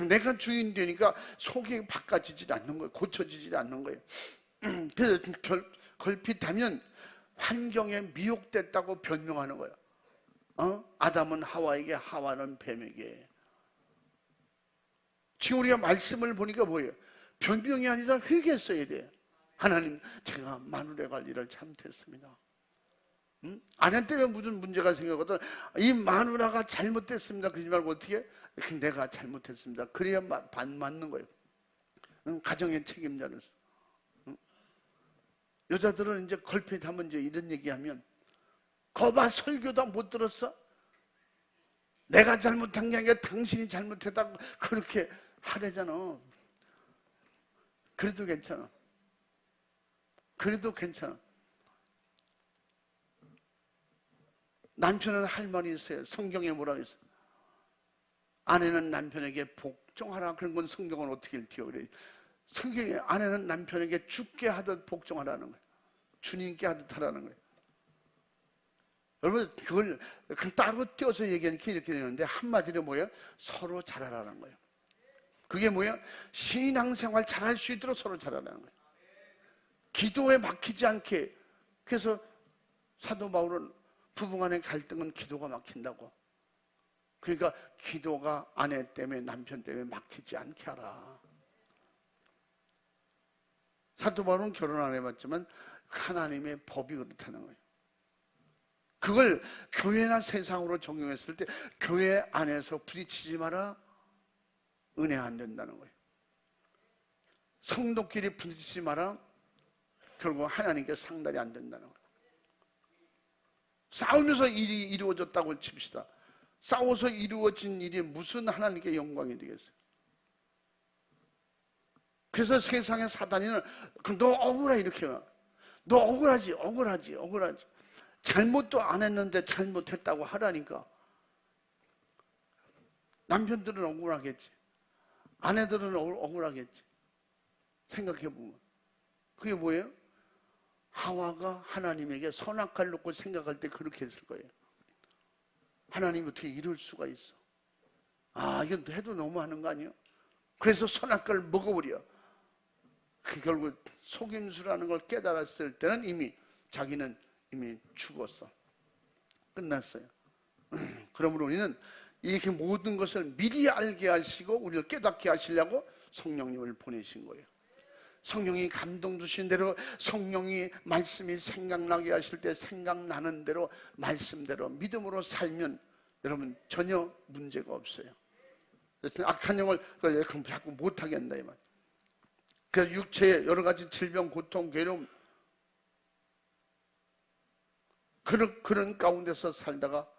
내가 주인 되니까 속이 바꿔지지 않는 거예요. 고쳐지지 않는 거예요. 그래서 걸핏하면 환경에 미혹됐다고 변명하는 거예요. 아담은 하와에게, 하와는 뱀에게. 지금 우리가 말씀을 보니까 뭐예요? 변명이 아니라 회개했어야 돼. 하나님, 제가 마누라 관리를 잘못했습니다. 아내 때문에 무슨 문제가 생겼거든. 이 마누라가 잘못됐습니다. 그러지 말고 어떻게? 내가 잘못했습니다. 그래야 맞는 거예요. 가정의 책임자로서. 여자들은 이제 걸핏하면 이제 이런 얘기하면, 거봐 설교도 못 들었어? 내가 잘못한 게 아니라 당신이 잘못했다고 그렇게 하래잖아. 그래도 괜찮아. 그래도 괜찮아. 남편은 할 말이 있어요. 성경에 뭐라고 했어요? 아내는 남편에게 복종하라. 그런 건 성경은 어떻게 읽혀 그래? 성경에 아내는 남편에게 죽게 하듯 복종하라는 거예요. 주님께 하듯 하라는 거예요. 여러분 그걸 따로 떼어서 얘기하니까 이렇게 되는데 한마디로 뭐예요? 서로 잘하라는 거예요. 그게 뭐예요? 신앙생활 잘할 수 있도록 서로 잘하라는 거예요. 기도에 막히지 않게. 그래서 사도 바울은 부부간의 갈등은 기도가 막힌다고. 그러니까 기도가 아내 때문에 남편 때문에 막히지 않게 하라. 사도 바울은 결혼 안 해봤지만 하나님의 법이 그렇다는 거예요. 그걸 교회나 세상으로 적용했을 때 교회 안에서 부딪히지 마라, 은혜가 안 된다는 거예요. 성도끼리 부딪히지 마라. 결국 하나님께 상달이 안 된다는 거예요. 싸우면서 일이 이루어졌다고 칩시다. 싸워서 이루어진 일이 무슨 하나님께 영광이 되겠어요? 그래서 세상의 사단이는 너 억울해 이렇게 너 억울하지. 잘못도 안 했는데 잘못했다고 하라니까. 남편들은 억울하겠지. 아내들은 억울하겠지. 생각해보면 그게 뭐예요? 하와가 하나님에게 선악과를 놓고 생각할 때 그렇게 했을 거예요. 하나님 어떻게 이럴 수가 있어? 이건 해도 너무하는 거 아니에요? 그래서 선악과를 먹어버려. 그 결국 속임수라는 걸 깨달았을 때는 이미 자기는 이미 죽었어. 끝났어요. 그러므로 우리는 이렇게 모든 것을 미리 알게 하시고 우리를 깨닫게 하시려고 성령님을 보내신 거예요. 성령이 감동 주신 대로, 성령이 말씀이 생각나게 하실 때 생각나는 대로 말씀대로 믿음으로 살면 여러분 전혀 문제가 없어요. 악한 영을 자꾸 못하겠다 이 말. 그래서 육체의 여러 가지 질병, 고통, 괴로움 그런 가운데서 살다가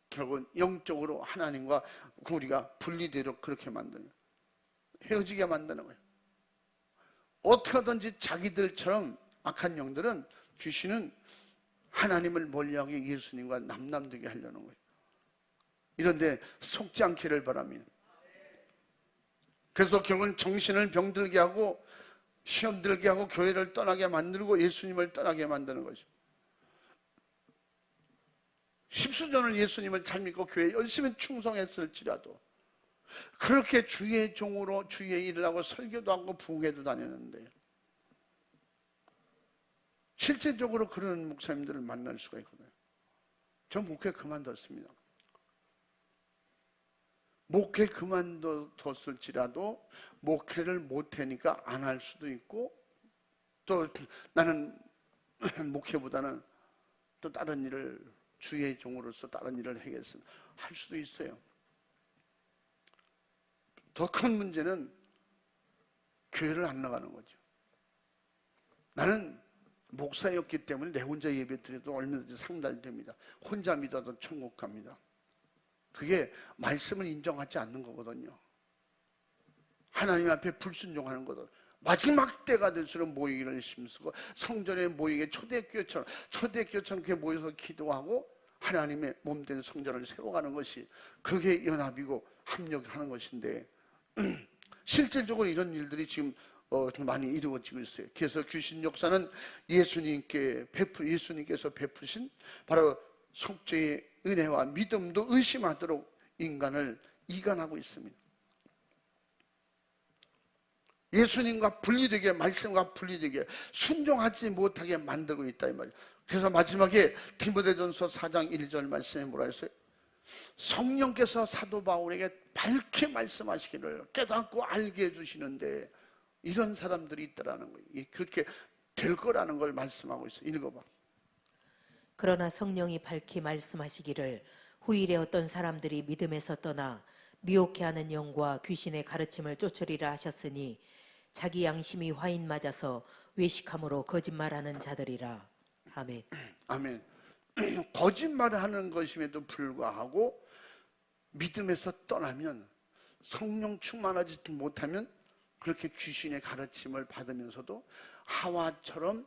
결국은 영적으로 하나님과 우리가 분리되도록 그렇게 만드는, 헤어지게 만드는 거예요. 어떻게 하든지 자기들처럼 악한 영들은, 귀신은 하나님을 멀리하게 예수님과 남남되게 하려는 거예요. 이런데 속지 않기를 바랍니다. 그래서 결국은 정신을 병들게 하고 시험 들게 하고 교회를 떠나게 만들고 예수님을 떠나게 만드는 거죠. 십수년을 예수님을 잘 믿고 교회에 열심히 충성했을지라도 그렇게 주의 종으로 주의 일을 하고 설교도 하고 부흥회도 다녔는데 실제적으로 그런 목사님들을 만날 수가 있거든요. 전 목회 그만뒀습니다. 목회 그만뒀을지라도 목회를 못하니까 안 할 수도 있고, 또 나는 목회보다는 또 다른 일을, 주의 종으로서 다른 일을 하겠습니다 할 수도 있어요. 더 큰 문제는 교회를 안 나가는 거죠. 나는 목사였기 때문에 내 혼자 예배 드려도 얼마든지 상달됩니다. 혼자 믿어도 천국 갑니다. 그게 말씀을 인정하지 않는 거거든요. 하나님 앞에 불순종하는 거거든요. 마지막 때가 될수록 모이기를 힘쓰고 성전에 모이게 초대교회처럼 그렇게 모여서 기도하고 하나님의 몸된 성전을 세워가는 것이, 그게 연합이고 합력하는 것인데 실질적으로 이런 일들이 지금 많이 이루어지고 있어요. 그래서 귀신 역사는 예수님께서 베푸신 바로 속죄의 은혜와 믿음도 의심하도록 인간을 이간하고 있습니다. 예수님과 분리되게, 말씀과 분리되게, 순종하지 못하게 만들고 있다 이 말이에요. 그래서 마지막에 디모데전서 4장 1절 말씀에 뭐라 했어요? 성령께서 사도 바울에게 밝게 말씀하시기를 깨닫고 알게 해주시는데 이런 사람들이 있다라는 거예요. 그렇게 될 거라는 걸 말씀하고 있어요. 읽어봐. 그러나 성령이 밝히 말씀하시기를 후일에 어떤 사람들이 믿음에서 떠나 미혹해하는 영과 귀신의 가르침을 쫓으리라 하셨으니 자기 양심이 화인 맞아서 외식함으로 거짓말하는 자들이라. 아멘. 아멘. 거짓말을 하는 것임에도 불구하고 믿음에서 떠나면, 성령 충만하지 못하면 그렇게 귀신의 가르침을 받으면서도 하와처럼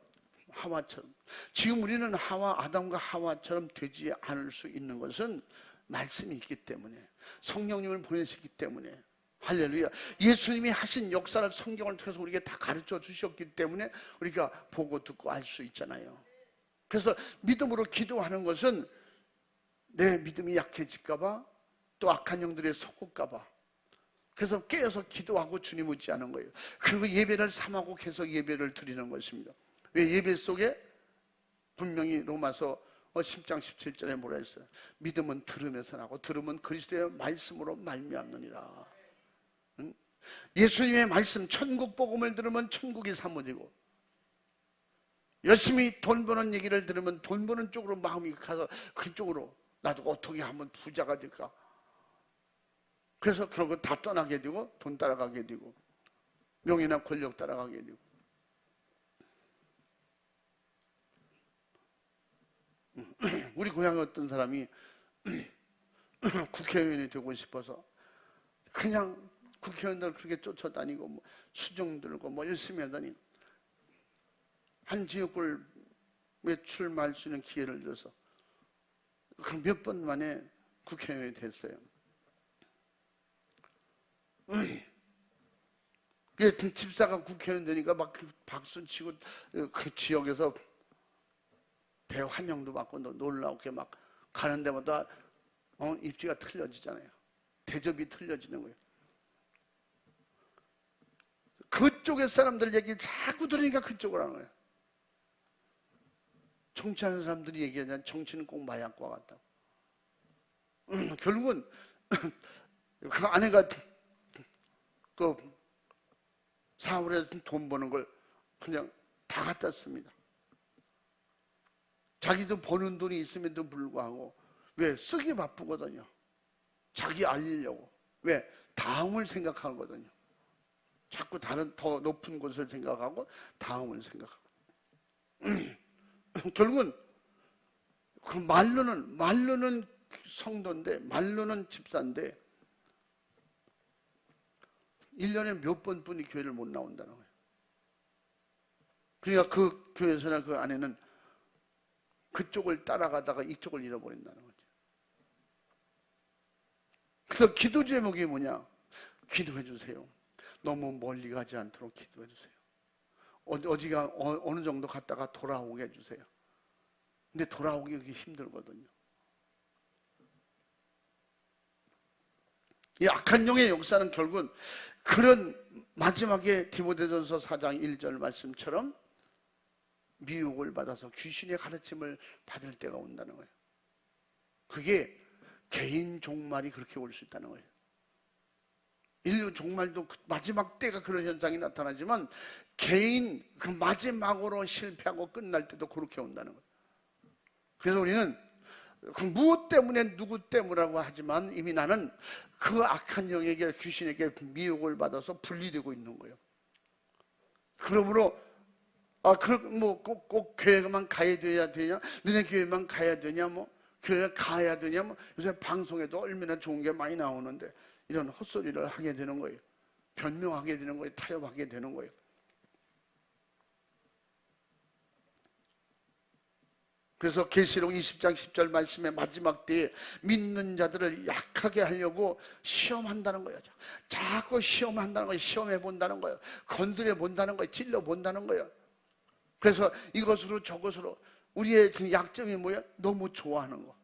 지금 우리는 아담과 하와처럼 되지 않을 수 있는 것은 말씀이 있기 때문에, 성령님을 보내셨기 때문에, 할렐루야. 예수님이 하신 역사를 성경을 통해서 우리에게 다 가르쳐 주셨기 때문에 우리가 보고 듣고 알 수 있잖아요. 그래서 믿음으로 기도하는 것은 내 믿음이 약해질까 봐, 또 악한 영들에 속을까 봐, 그래서 깨어서 기도하고 주님 의지하는 거예요. 그리고 예배를 삼하고 계속 예배를 드리는 것입니다. 왜? 예배 속에 분명히 로마서 10장 17절에 뭐라 했어요? 믿음은 들음에서 나고 들음은 그리스도의 말씀으로 말미암느니라. 응? 예수님의 말씀, 천국 복음을 들으면 천국이 사모지고, 열심히 돈 버는 얘기를 들으면 돈 버는 쪽으로 마음이 가서 그쪽으로 나도 어떻게 하면 부자가 될까, 그래서 결국 다 떠나게 되고 돈 따라가게 되고 명예나 권력 따라가게 되고. 우리 고향에 어떤 사람이 국회의원이 되고 싶어서 그냥 국회의원들 그렇게 쫓아다니고 뭐 수정 들고 뭐 열심히 하다니 한 지역구를 출마할 수 있는 기회를 줘서 그 몇 번 만에 국회의원이 됐어요. 집사가 국회의원 되니까 막 박수 치고 그 지역에서 대환영도 받고 놀라우게 막 가는 데마다 입지가 틀려지잖아요. 대접이 틀려지는 거예요. 그쪽의 사람들 얘기 자꾸 들으니까 그쪽으로 하는 거예요. 정치하는 사람들이 얘기하잖아요. 정치는 꼭 마약과 같다고. 결국은 그 아내가 그 사물에서 돈 버는 걸 그냥 다 갖다 씁니다. 자기도 버는 돈이 있음에도 불구하고 왜 쓰기 바쁘거든요. 자기 알리려고. 왜? 다음을 생각하거든요. 자꾸 다른 더 높은 곳을 생각하고 다음을 생각하고. 결국은 그 말로는 성도인데 말로는 집사인데 1년에 몇 번뿐이 교회를 못 나온다는 거예요. 그러니까 그 교회에서나 그 아내는 그쪽을 따라가다가 이쪽을 잃어버린다는 거죠. 그래서 기도 제목이 뭐냐? 기도해 주세요. 너무 멀리 가지 않도록 기도해 주세요. 어디가 어느 정도 갔다가 돌아오게 해주세요. 근데 돌아오기 힘들거든요. 이 악한 영의 역사는 결국은 그런 마지막에 디모데전서 4장 1절 말씀처럼 미혹을 받아서 귀신의 가르침을 받을 때가 온다는 거예요. 그게 개인 종말이 그렇게 올 수 있다는 거예요. 인류 종말도 마지막 때가 그런 현상이 나타나지만 개인 그 마지막으로 실패하고 끝날 때도 그렇게 온다는 거예요. 그래서 우리는 그 무엇 때문에 누구 때문이라고 하지만 이미 나는 그 악한 영에게 귀신에게 미혹을 받아서 분리되고 있는 거예요. 그러므로 꼭 교회만 가야 되냐? 너네 교회만 가야 되냐? 교회 가야 되냐? 요새 방송에도 얼마나 좋은 게 많이 나오는데 이런 헛소리를 하게 되는 거예요. 변명하게 되는 거예요. 타협하게 되는 거예요. 그래서 계시록 20장 10절 말씀의 마지막 때에 믿는 자들을 약하게 하려고 시험한다는 거예요. 자꾸 시험한다는 거예요. 시험해 본다는 거예요. 건드려 본다는 거예요. 찔러 본다는 거예요. 그래서 이것으로 저것으로 우리의 약점이 뭐예요? 너무 좋아하는 거.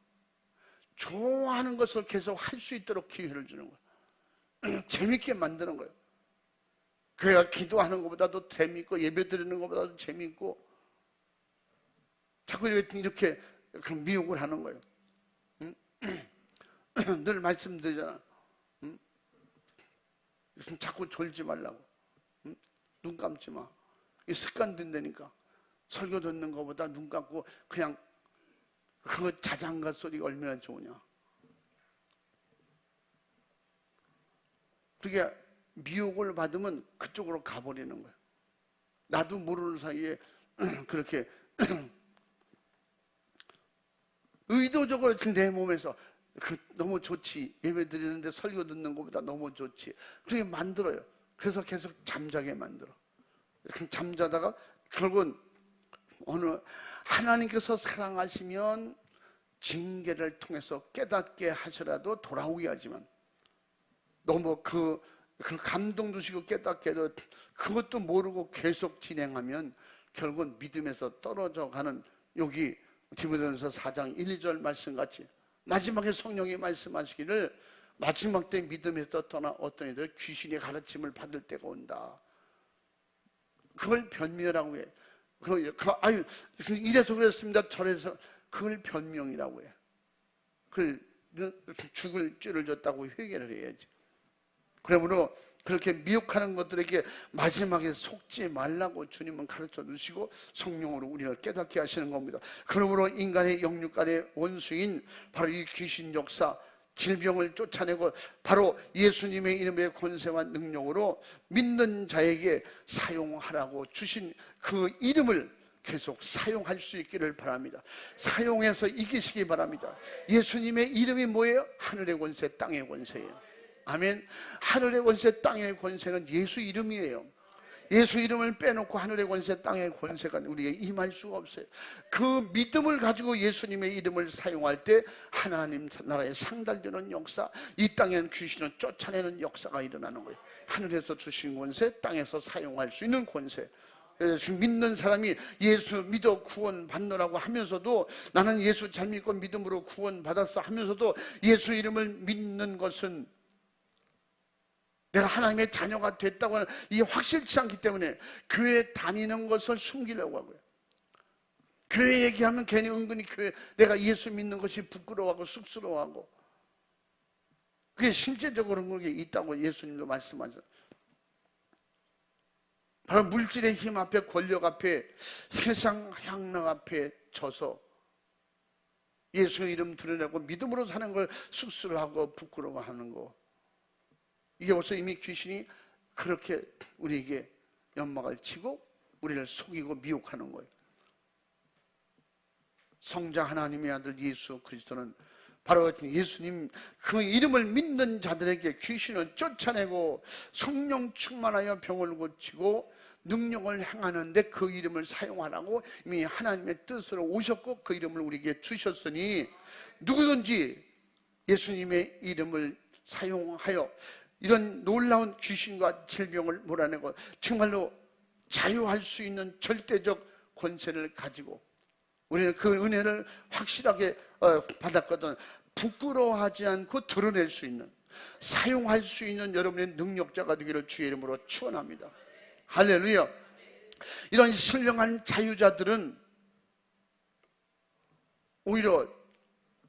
좋아하는 것을 계속 할 수 있도록 기회를 주는 거예요. 재밌게 만드는 거예요. 그래야 기도하는 것보다도 재밌고 예배 드리는 것보다도 재밌고 자꾸 이렇게 미혹을 하는 거예요. 늘 말씀드리잖아. 자꾸 졸지 말라고. 눈 감지 마. 이 습관 된다니까. 설교 듣는 것보다 눈 감고 그냥 그 자장가 소리가 얼마나 좋으냐. 그러니까 미혹을 받으면 그쪽으로 가버리는 거예요. 나도 모르는 사이에 그렇게 의도적으로 내 몸에서 너무 좋지. 예배 드리는데 설교 듣는 것보다 너무 좋지. 그렇게 만들어요. 그래서 계속 잠자게 만들어. 잠자다가 결국은 하나님께서 사랑하시면 징계를 통해서 깨닫게 하시라도 돌아오게 하지만 너무 그 감동 주시고 깨닫게 해도 그것도 모르고 계속 진행하면 결국은 믿음에서 떨어져 가는 여기 디모데전서 4장 1, 2절 말씀같이 마지막에 성령이 말씀하시기를 마지막 때 믿음에서 떠나 어떤 이들 귀신의 가르침을 받을 때가 온다. 그걸 변명이라고 해. 이래서 그랬습니다. 저래서 그걸 변명이라고 해. 그걸 죽을 죄를 졌다고 회개를 해야지. 그러므로 그렇게 미혹하는 것들에게 마지막에 속지 말라고 주님은 가르쳐 주시고 성령으로 우리를 깨닫게 하시는 겁니다. 그러므로 인간의 영육 간의 원수인 바로 이 귀신 역사, 질병을 쫓아내고 바로 예수님의 이름의 권세와 능력으로 믿는 자에게 사용하라고 주신 그 이름을 계속 사용할 수 있기를 바랍니다. 사용해서 이기시기 바랍니다. 예수님의 이름이 뭐예요? 하늘의 권세, 땅의 권세예요. 아멘. 하늘의 권세, 땅의 권세는 예수 이름이에요. 예수 이름을 빼놓고 하늘의 권세, 땅의 권세가 우리에게 임할 수가 없어요. 그 믿음을 가지고 예수님의 이름을 사용할 때 하나님 나라에 상달되는 역사, 이 땅에는 귀신을 쫓아내는 역사가 일어나는 거예요. 하늘에서 주신 권세, 땅에서 사용할 수 있는 권세. 믿는 사람이 예수 믿어 구원 받노라고 하면서도 나는 예수 잘 믿고 믿음으로 구원 받았어 하면서도 예수 이름을 믿는 것은 내가 하나님의 자녀가 됐다고 하는 이게 확실치 않기 때문에 교회 다니는 것을 숨기려고 하고요. 교회 얘기하면 괜히 은근히 교회 내가 예수 믿는 것이 부끄러워하고 쑥스러워하고, 그게 실제적으로 그런 게 있다고 예수님도 말씀하셨어요. 바로 물질의 힘 앞에, 권력 앞에, 세상 향락 앞에 져서 예수 이름 드러내고 믿음으로 사는 걸 쑥스러워하고 부끄러워하는 거, 이게 벌써 이미 귀신이 그렇게 우리에게 연막을 치고 우리를 속이고 미혹하는 거예요. 성자 하나님의 아들 예수 그리스도는 바로 예수님 그 이름을 믿는 자들에게 귀신을 쫓아내고 성령 충만하여 병을 고치고 능력을 행하는데 그 이름을 사용하라고 이미 하나님의 뜻으로 오셨고 그 이름을 우리에게 주셨으니 누구든지 예수님의 이름을 사용하여 이런 놀라운 귀신과 질병을 몰아내고 정말로 자유할 수 있는 절대적 권세를 가지고 우리는 그 은혜를 확실하게 받았거든. 부끄러워하지 않고 드러낼 수 있는, 사용할 수 있는 여러분의 능력자가 되기를 주의 이름으로 축원합니다. 할렐루야. 이런 신령한 자유자들은 오히려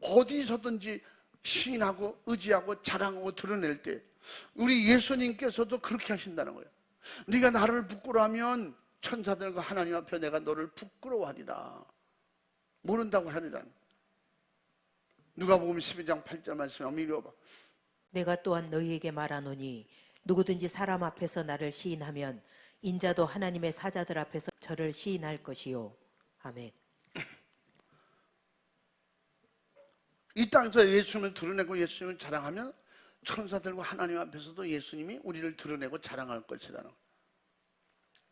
어디서든지 시인하고 의지하고 자랑하고 드러낼 때 우리 예수님께서도 그렇게 하신다는 거예요. 네가 나를 부끄러워하면 천사들과 하나님 앞에 내가 너를 부끄러워하리라. 모른다고 하리라. 누가복음 12장 8절 말씀 한번 읽어봐. 내가 또한 너희에게 말하노니 누구든지 사람 앞에서 나를 시인하면 인자도 하나님의 사자들 앞에서 저를 시인할 것이요. 아멘. 이 땅에서 예수님을 드러내고 예수님을 자랑하면 천사들과 하나님 앞에서도 예수님이 우리를 드러내고 자랑할 것이라는 거예요.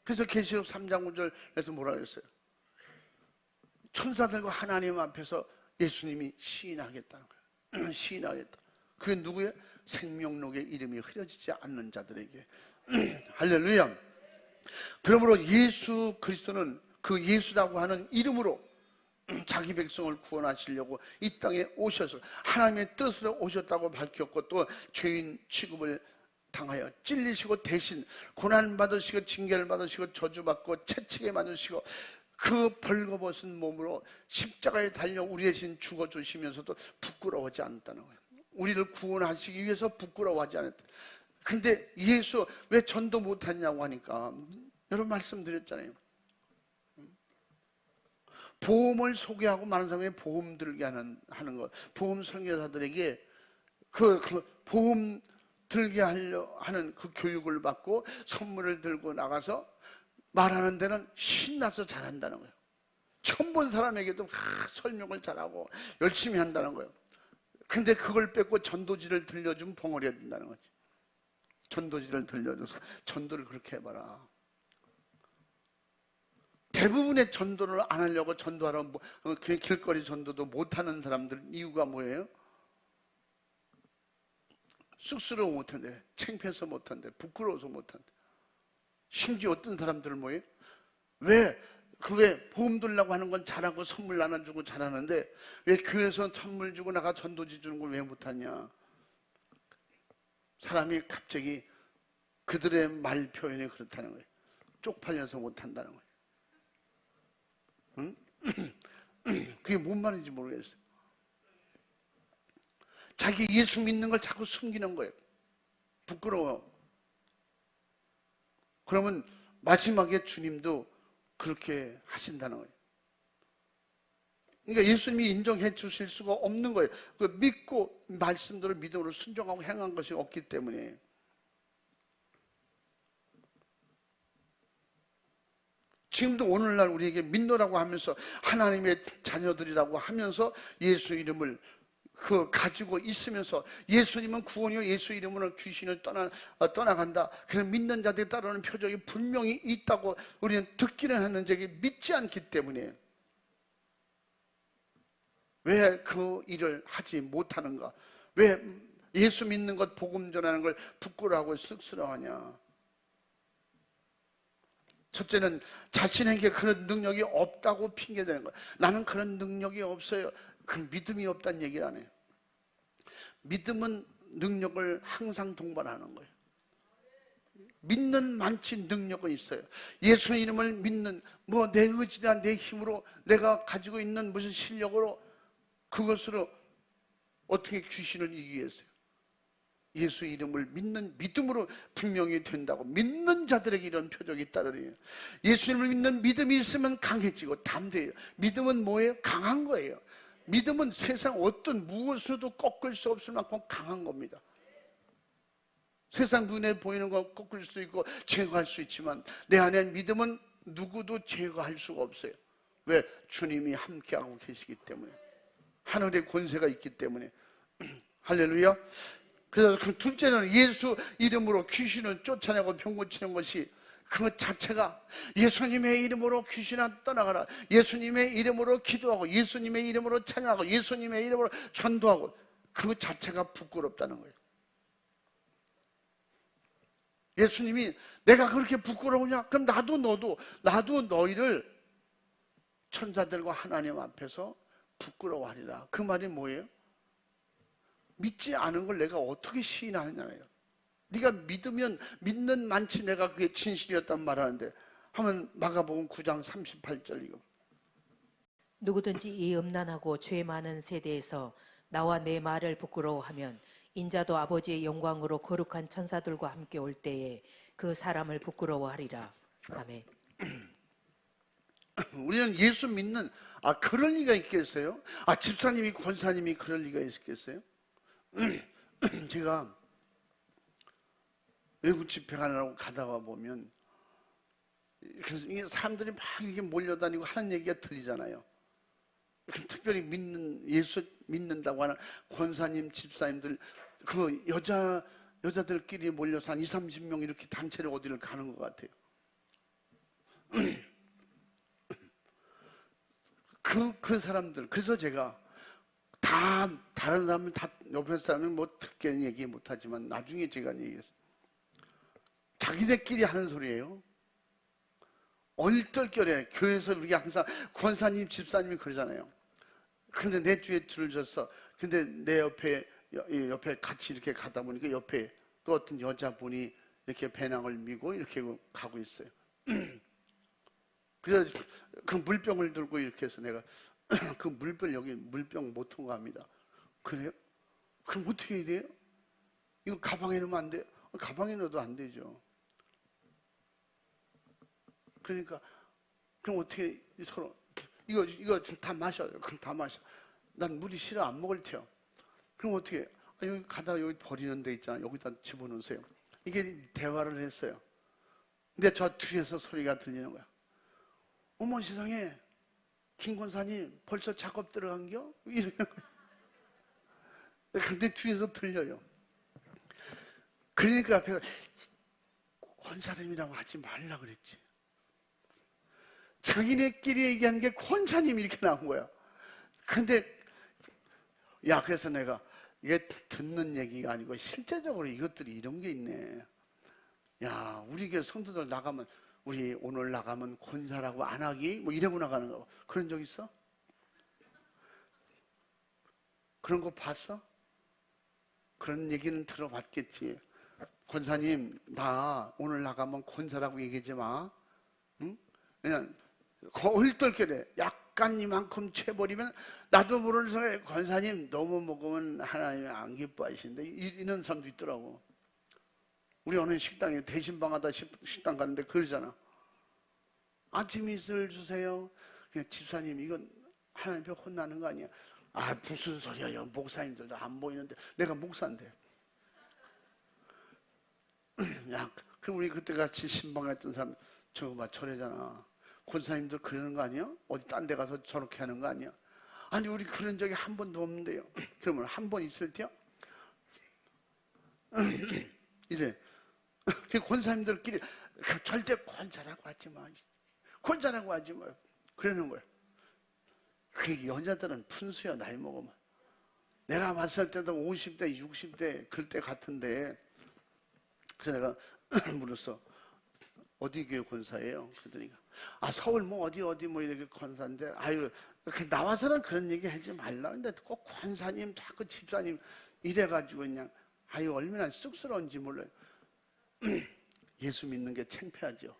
그래서 계시록 3장 9절에서 뭐라 그랬어요? 천사들과 하나님 앞에서 예수님이 시인하겠다는 거예요. 시인하겠다. 그게 누구예요? 생명록의 이름이 흐려지지 않는 자들에게. 할렐루야. 그러므로 예수 그리스도는 그 예수라고 하는 이름으로 자기 백성을 구원하시려고 이 땅에 오셔서 하나님의 뜻으로 오셨다고 밝혔고 또 죄인 취급을 당하여 찔리시고 대신 고난받으시고 징계를 받으시고 저주받고 채찍에 맞으시고 그 벌거벗은 몸으로 십자가에 달려 우리 대신 죽어주시면서도 부끄러워하지 않았다는 거예요. 우리를 구원하시기 위해서 부끄러워하지 않았다. 근데 예수 왜 전도 못했냐고 하니까 여러분 말씀드렸잖아요. 보험을 소개하고 많은 사람이 보험 들게 하는 것, 보험 선교사들에게 그 보험 들게 하는 그 교육을 받고 선물을 들고 나가서 말하는 데는 신나서 잘한다는 거예요. 처음 본 사람에게도 설명을 잘하고 열심히 한다는 거예요. 근데 그걸 뺏고 전도지를 들려주면 벙어리가 된다는 거지. 전도지를 들려줘서 전도를 그렇게 해봐라. 대부분의 전도를 안 하려고 전도하러 길거리 전도도 못하는 사람들 이유가 뭐예요? 쑥스러워 못한대, 창피해서 못한대, 부끄러워서 못한대. 심지어 어떤 사람들은 뭐예요? 왜 보험 들라고 하는 건 잘하고 선물 나눠주고 잘하는데 왜 교회에서 선물 주고 나가 전도지 주는 걸 왜 못하냐? 사람이 갑자기 그들의 말 표현이 그렇다는 거예요. 쪽팔려서 못한다는 거예요. 응? 그게 뭔 말인지 모르겠어요. 자기 예수 믿는 걸 자꾸 숨기는 거예요. 부끄러워. 그러면 마지막에 주님도 그렇게 하신다는 거예요. 그러니까 예수님이 인정해 주실 수가 없는 거예요. 그 믿고 말씀대로 믿음으로 순종하고 행한 것이 없기 때문에. 지금도 오늘날 우리에게 믿노라고 하면서 하나님의 자녀들이라고 하면서 예수 이름을 가지고 있으면서 예수님은 구원이요 예수 이름으로 귀신을 떠나간다. 그런 믿는 자들에 따르는 표적이 분명히 있다고 우리는 듣기는 하는데 믿지 않기 때문에 왜 그 일을 하지 못하는가? 왜 예수 믿는 것, 복음 전하는 걸 부끄러워하고 쑥스러워하냐? 첫째는 자신에게 그런 능력이 없다고 핑계대는 거예요. 나는 그런 능력이 없어요. 그 믿음이 없다는 얘기를 안 해요. 믿음은 능력을 항상 동반하는 거예요. 믿는 만치 능력은 있어요. 예수 이름을 믿는 내 의지나 내 힘으로 내가 가지고 있는 무슨 실력으로 그것으로 어떻게 귀신을 이기겠어요? 예수 이름을 믿는 믿음으로 분명히 된다고. 믿는 자들에게 이런 표적이 따르래요. 예수님을 믿는 믿음이 있으면 강해지고 담대해요. 믿음은 뭐예요? 강한 거예요. 믿음은 세상 어떤 무엇으로도 꺾을 수 없을 만큼 강한 겁니다. 세상 눈에 보이는 건 꺾을 수 있고 제거할 수 있지만 내 안에 믿음은 누구도 제거할 수가 없어요. 왜? 주님이 함께하고 계시기 때문에. 하늘의 권세가 있기 때문에. 할렐루야. 그래서 그 둘째는 예수 이름으로 귀신을 쫓아내고 병 고치는 것이 그 자체가 예수님의 이름으로 귀신아 떠나가라. 예수님의 이름으로 기도하고 예수님의 이름으로 찬양하고 예수님의 이름으로 전도하고 그 자체가 부끄럽다는 거예요. 예수님이 내가 그렇게 부끄러우냐? 그럼 나도 너희를 천사들과 하나님 앞에서 부끄러워하리라. 그 말이 뭐예요? 믿지 않은 걸 내가 어떻게 시인하느냐예요. 네가 믿으면 믿는 만치 내가 그게 진실이었단 말하는데 한번 마가복음 9장 38절 이거. 누구든지 이 음란하고 죄 많은 세대에서 나와 내 말을 부끄러워하면 인자도 아버지의 영광으로 거룩한 천사들과 함께 올 때에 그 사람을 부끄러워하리라. 아멘. 우리는 예수 믿는 그럴 리가 있겠어요? 집사님이 권사님이 그럴 리가 있겠어요? 제가 외국 집회 가느라고 가다가 보면 그래서 이게 사람들이 막 이렇게 몰려다니고 하는 얘기가 들리잖아요. 특별히 예수 믿는다고 하는 권사님, 집사님들 그 여자들끼리 몰려서 한 20-30명 이렇게 단체로 어디를 가는 것 같아요. 그 사람들, 그래서 제가 다른 사람은 옆에 사람은 듣게는 얘기 못하지만 나중에 제가 얘기했어요. 자기들끼리 하는 소리예요. 얼떨결에 교회에서 우리가 항상 권사님, 집사님이 그러잖아요. 근데 내 뒤에 줄을 졌어. 근데 내 옆에 같이 이렇게 가다 보니까 옆에 또 어떤 여자분이 이렇게 배낭을 미고 이렇게 가고 있어요. 그래서 그 물병을 들고 이렇게 해서 내가 그 여기 물병 못 통과합니다. 그래요? 그럼 어떻게 해야 돼요? 이거 가방에 넣으면 안 돼요? 가방에 넣어도 안 되죠. 그러니까 그럼 어떻게 서로 이거 다 마셔요. 그럼 다 마셔. 난 물이 싫어 안 먹을 테요. 그럼 어떻게? 여기 가다가 여기 버리는 데 있잖아. 여기다 집어넣으세요. 이게 대화를 했어요. 근데 저 뒤에서 소리가 들리는 거야. 어머 세상에 김 권사님 벌써 작업 들어간겨? 이러는 거야. 근데 뒤에서 들려요. 그러니까 앞에서 권사님이라고 하지 말라 그랬지. 자기네끼리 얘기하는 게 권사님 이렇게 나온 거야. 근데 그래서 내가 이게 듣는 얘기가 아니고 실제적으로 이것들이 이런 게 있네. 우리 교회 성도들 나가면 우리 오늘 나가면 권사라고 안 하기 이러고 나가는 거 그런 적 있어? 그런 거 봤어? 그런 얘기는 들어봤겠지. 권사님 나 오늘 나가면 권사라고 얘기하지 마. 응? 그냥 얼떨결에 약간 이만큼 채버리면 나도 모르는 순간에 권사님 너무 먹으면 하나님이 안 기뻐하시는데 이런 사람도 있더라고. 우리 어느 식당에 대신방하다 식당 가는데 그러잖아. 아침 이슬 주세요. 그냥 집사님 이건 하나님 앞에 혼나는 거 아니야. 아, 무슨 소리야. 목사님들도 안 보이는데 내가 목사인데. 야, 그럼 우리 그때 같이 신방했던 사람 저거 봐, 저래잖아. 권사님들 그러는 거 아니야? 어디 딴 데 가서 저렇게 하는 거 아니야? 아니, 우리 그런 적이 한 번도 없는데요. 그러면 한 번 있을 때요? 이래. 그 권사님들끼리 절대 권사라고 하지 마. 권사라고 하지 마. 그러는 거야. 그 여자들은 푼수야, 나이 먹으면. 내가 봤을 때도 50대, 60대 그럴 때 같은데. 그래서 내가 물었어. 어디 교회 권사예요? 그러더니 아, 서울 뭐 어디 뭐 이렇게 권사인데, 아유, 나와서는 그런 얘기 하지 말라. 근데 꼭 권사님, 자꾸 집사님 이래가지고 그냥, 아유, 얼마나 쑥스러운지 몰라요. 예수 믿는 게 창피하죠.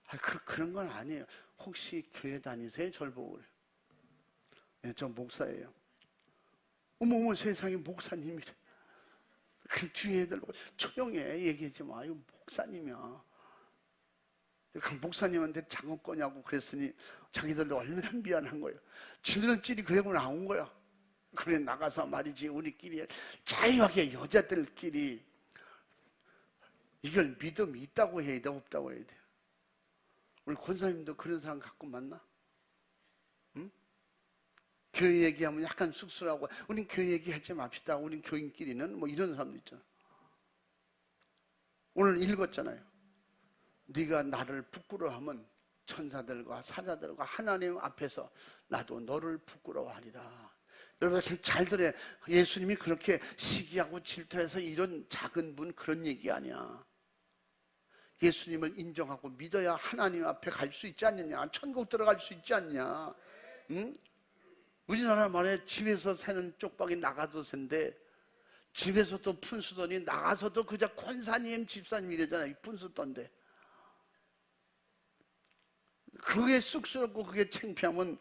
아, 그런 건 아니에요. 혹시 교회 다니세요? 저를 보고 그래요. 네, 저 목사예요. 어머, 세상에 목사님이래. 그 뒤에 애들 조용히 해. 얘기하지 마. 이거 목사님이야. 그 목사님한테 작업 거냐고 그랬으니 자기들도 얼마나 미안한 거예요. 지들끼리 그러고 나온 거야. 그래, 나가서 말이지, 우리끼리 자유하게 여자들끼리 이걸 믿음이 있다고 해야 돼, 없다고 해야 돼? 우리 권사님도 그런 사람 갖고 만나? 응? 교회 얘기하면 약간 쑥스러워하고, 우린 교회 얘기하지 맙시다. 우린 교인끼리는 뭐 이런 사람도 있잖아. 오늘 읽었잖아요. 네가 나를 부끄러워하면 천사들과 사자들과 하나님 앞에서 나도 너를 부끄러워하리라. 여러분 잘 들어요. 예수님이 그렇게 시기하고 질투해서 이런 작은 분 그런 얘기 아니야. 예수님을 인정하고 믿어야 하나님 앞에 갈 수 있지 않느냐, 천국 들어갈 수 있지 않냐. 응? 우리나라 말에 집에서 새는 쪽박이 나가도 샌데, 집에서도 푼수더니 나가서도 그저 권사님 집사님 이러잖아요. 푼수던데. 그게 쑥스럽고 그게 창피하면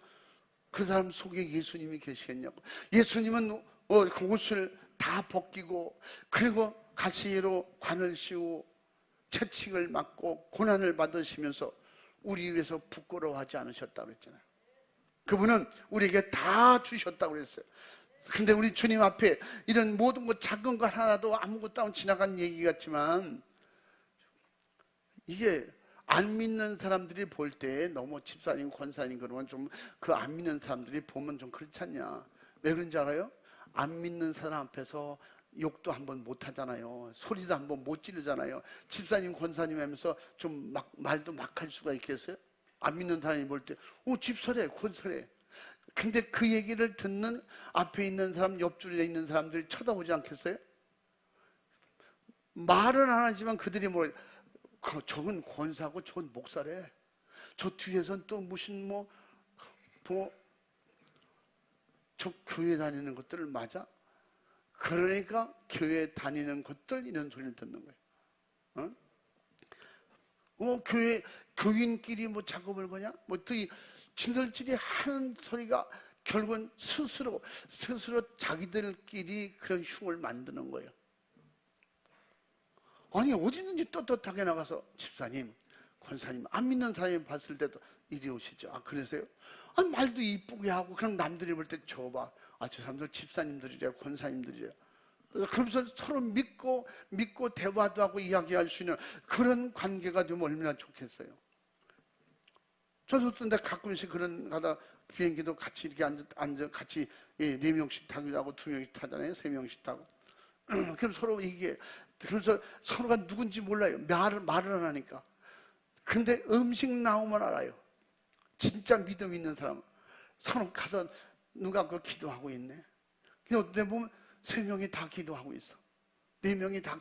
그 사람 속에 예수님이 계시겠냐고. 예수님은 그 옷을 다 벗기고, 그리고 가시로 관을 씌우고 채찍을 맞고 고난을 받으시면서 우리 위해서 부끄러워하지 않으셨다고 그랬잖아요. 그분은 우리에게 다 주셨다고 그랬어요. 근데 우리 주님 앞에 이런 모든 것, 작은 것 하나도 아무것도 안 지나간 얘기 같지만, 이게 안 믿는 사람들이 볼 때 너무 집사님, 권사님 그러면 좀 그 안 믿는 사람들이 보면 좀 그렇지 않냐. 왜 그런지 알아요? 안 믿는 사람 앞에서 욕도 한번 못 하잖아요. 소리도 한번 못 지르잖아요. 집사님, 권사님 하면서 좀 말도 막 할 수가 있겠어요? 안 믿는 사람이 볼 때, 집사래, 권사래. 근데 그 얘기를 듣는 앞에 있는 사람, 옆줄에 있는 사람들이 쳐다보지 않겠어요? 말은 안 하지만 그들이 저건 권사고 저건 목사래. 저 뒤에선 또 무슨 저 교회 다니는 것들을 맞아? 그러니까 교회 다니는 것들 이런 소리를 듣는 거예요. 교인끼리 작업을 거냐? 진들끼리 하는 소리가 결국은 스스로 자기들끼리 그런 흉을 만드는 거예요. 아니, 어디든지 떳떳하게 나가서 집사님, 권사님, 안 믿는 사람이 봤을 때도 이리 오시죠. 아, 그러세요? 아니, 말도 이쁘게 하고, 그럼 남들이 볼 때 저봐. 아, 저 사람들 집사님들이래, 권사님들이래. 그러면서 서로 믿고 대화도 하고 이야기할 수 있는 그런 관계가 되면 얼마나 좋겠어요. 저도 근데 가끔씩 그런 가다 비행기도 같이 이렇게 앉아 같이 4명씩 타기도 하고 2명씩 타잖아요. 3명씩 타고. 그럼 서로 그래서 서로가 누군지 몰라요. 말을 안 하니까. 근데 음식 나오면 알아요. 진짜 믿음 있는 사람. 서로 가서 누가 그 기도하고 있네. 근데 어떤 데 보면 3명이 다 기도하고 있어. 4명이 다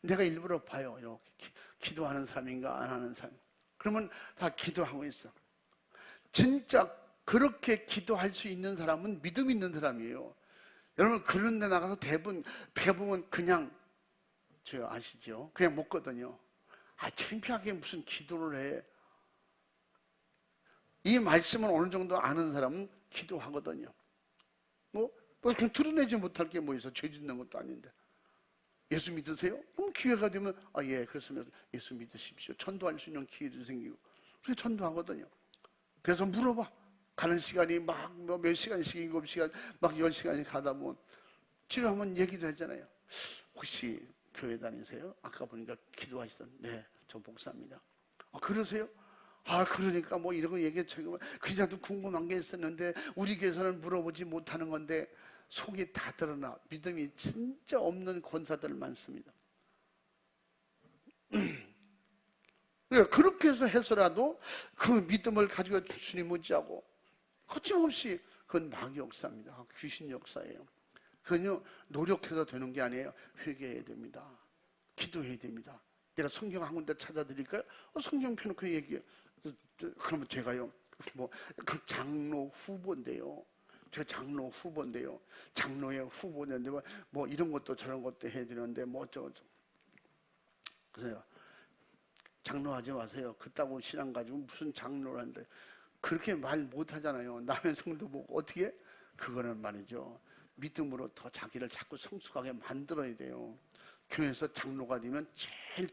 내가 일부러 봐요. 이렇게 기도하는 사람인가 안 하는 사람. 그러면 다 기도하고 있어. 진짜 그렇게 기도할 수 있는 사람은 믿음 있는 사람이에요. 여러분 그런 데 나가서 대부분 그냥 저 아시죠? 그냥 먹거든요. 창피하게 무슨 기도를 해. 이 말씀을 어느 정도 아는 사람은 기도하거든요. 그냥 드러내지 못할 게 뭐 있어. 죄 짓는 것도 아닌데. 예수 믿으세요? 그럼 기회가 되면 예, 그렇습니다. 예수 믿으십시오. 전도할 수 있는 기회도 생기고. 그래서 전도하거든요. 그래서 물어봐. 가는 시간이 막 몇 시간씩 7시간 막 10시간씩 가다 보면 치료하면 얘기도 했잖아요. 혹시 교회 다니세요? 아까 보니까 기도하시던. 네, 저 목사입니다. 아, 그러세요? 아, 그러니까 뭐 이런 거 얘기했죠. 그냥도 궁금한 게 있었는데 우리 교회에서는 물어보지 못하는 건데 속이 다 드러나 믿음이 진짜 없는 권사들 많습니다. 그렇게 해서라도 그 믿음을 가지고 주님 의지하고 거침없이 그건 마귀 역사입니다. 귀신 역사예요. 그건요 노력해서 되는 게 아니에요. 회개해야 됩니다. 기도해야 됩니다. 내가 성경 한 군데 찾아드릴까요? 성경 펴놓고 얘기해요. 그러면 제가요 그 장로 후보인데요. 제가 장로 후보인데요. 장로의 후보인데 뭐 이런 것도 저런 것도 해드리는데 뭐 어쩌고 그래서 장로하지 마세요. 그따구 신앙 가지고 무슨 장로라는데 그렇게 말 못하잖아요. 남의 성도 보고 어떻게? 그거는 말이죠. 믿음으로 더 자기를 자꾸 성숙하게 만들어야 돼요. 교회에서 장로가 되면 제일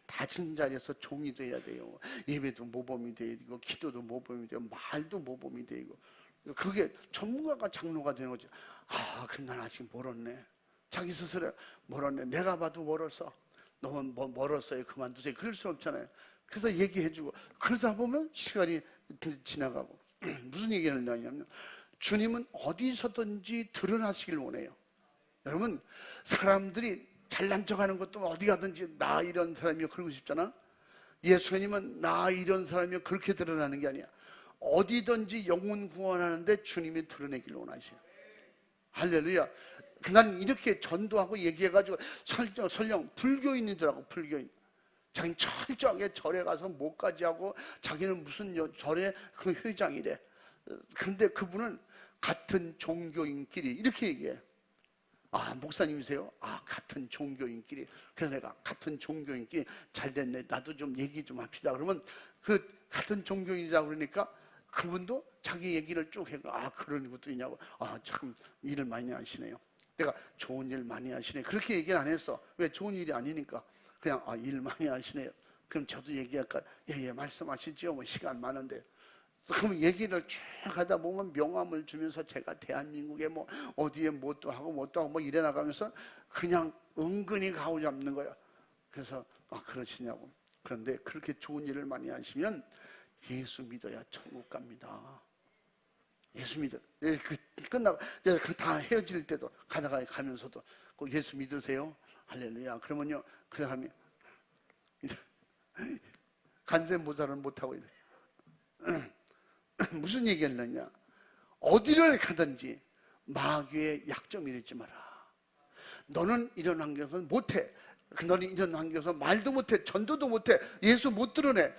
낮은 자리에서 종이 돼야 돼요. 예배도 모범이 돼야 되고 기도도 모범이 되고 말도 모범이 되고 그게 전문가가 장로가 되는 거죠. 아, 그럼 난 아직 멀었네. 자기 스스로 멀었네. 내가 봐도 멀었어. 너무 멀었어요. 그만두세요. 그럴 수 없잖아요. 그래서 얘기해주고 그러다 보면 시간이 지나가고 무슨 얘기를 하냐면 주님은 어디서든지 드러나시길 원해요. 여러분 사람들이 잘난 척하는 것도 어디 가든지 나 이런 사람이요 그러고 싶잖아. 예수님은 나 이런 사람이요 그렇게 드러나는 게 아니야. 어디든지 영혼 구원하는데 주님이 드러내길 원하셔요. 할렐루야. 난 이렇게 전도하고 얘기해가지고 설령 불교인이더라고. 불교인 자기는 철저하게 절에 가서 목까지 하고 자기는 무슨 절의 그 회장이래. 근데 그분은 같은 종교인끼리 이렇게 얘기해. 아, 목사님이세요? 아, 같은 종교인끼리. 그래서 내가 같은 종교인끼리 잘 됐네. 나도 좀 얘기 좀 합시다. 그러면 그 같은 종교인이라고 그러니까 그분도 자기 얘기를 쭉 해가. 아, 그런 것도 있냐고. 아, 참 일을 많이 하시네요. 내가 좋은 일 많이 하시네. 그렇게 얘기를 안 했어. 왜? 좋은 일이 아니니까. 그냥 아, 일 많이 하시네요. 그럼 저도 얘기할까? 예, 말씀하시죠. 뭐 시간 많은데. 그럼 얘기를 쭉 하다 보면 명함을 주면서 제가 대한민국에 뭐 어디에 뭣도 하고 뭐 이래 나가면서 그냥 은근히 가오잡는 거야. 그래서 아, 그러시냐고. 그런데 그렇게 좋은 일을 많이 하시면 예수 믿어야 천국 갑니다. 예수 믿어. 끝나고 다 헤어질 때도 가면서도 꼭 예수 믿으세요. 할렐루야. 그러면요 그 사람이 간세모사를 못하고 이래. 무슨 얘기를 했냐? 어디를 가든지 마귀의 약점이 되지 마라. 너는 이런 환경에서 못해. 너는 이런 환경에서 말도 못해. 전도도 못해. 예수 못 드러내.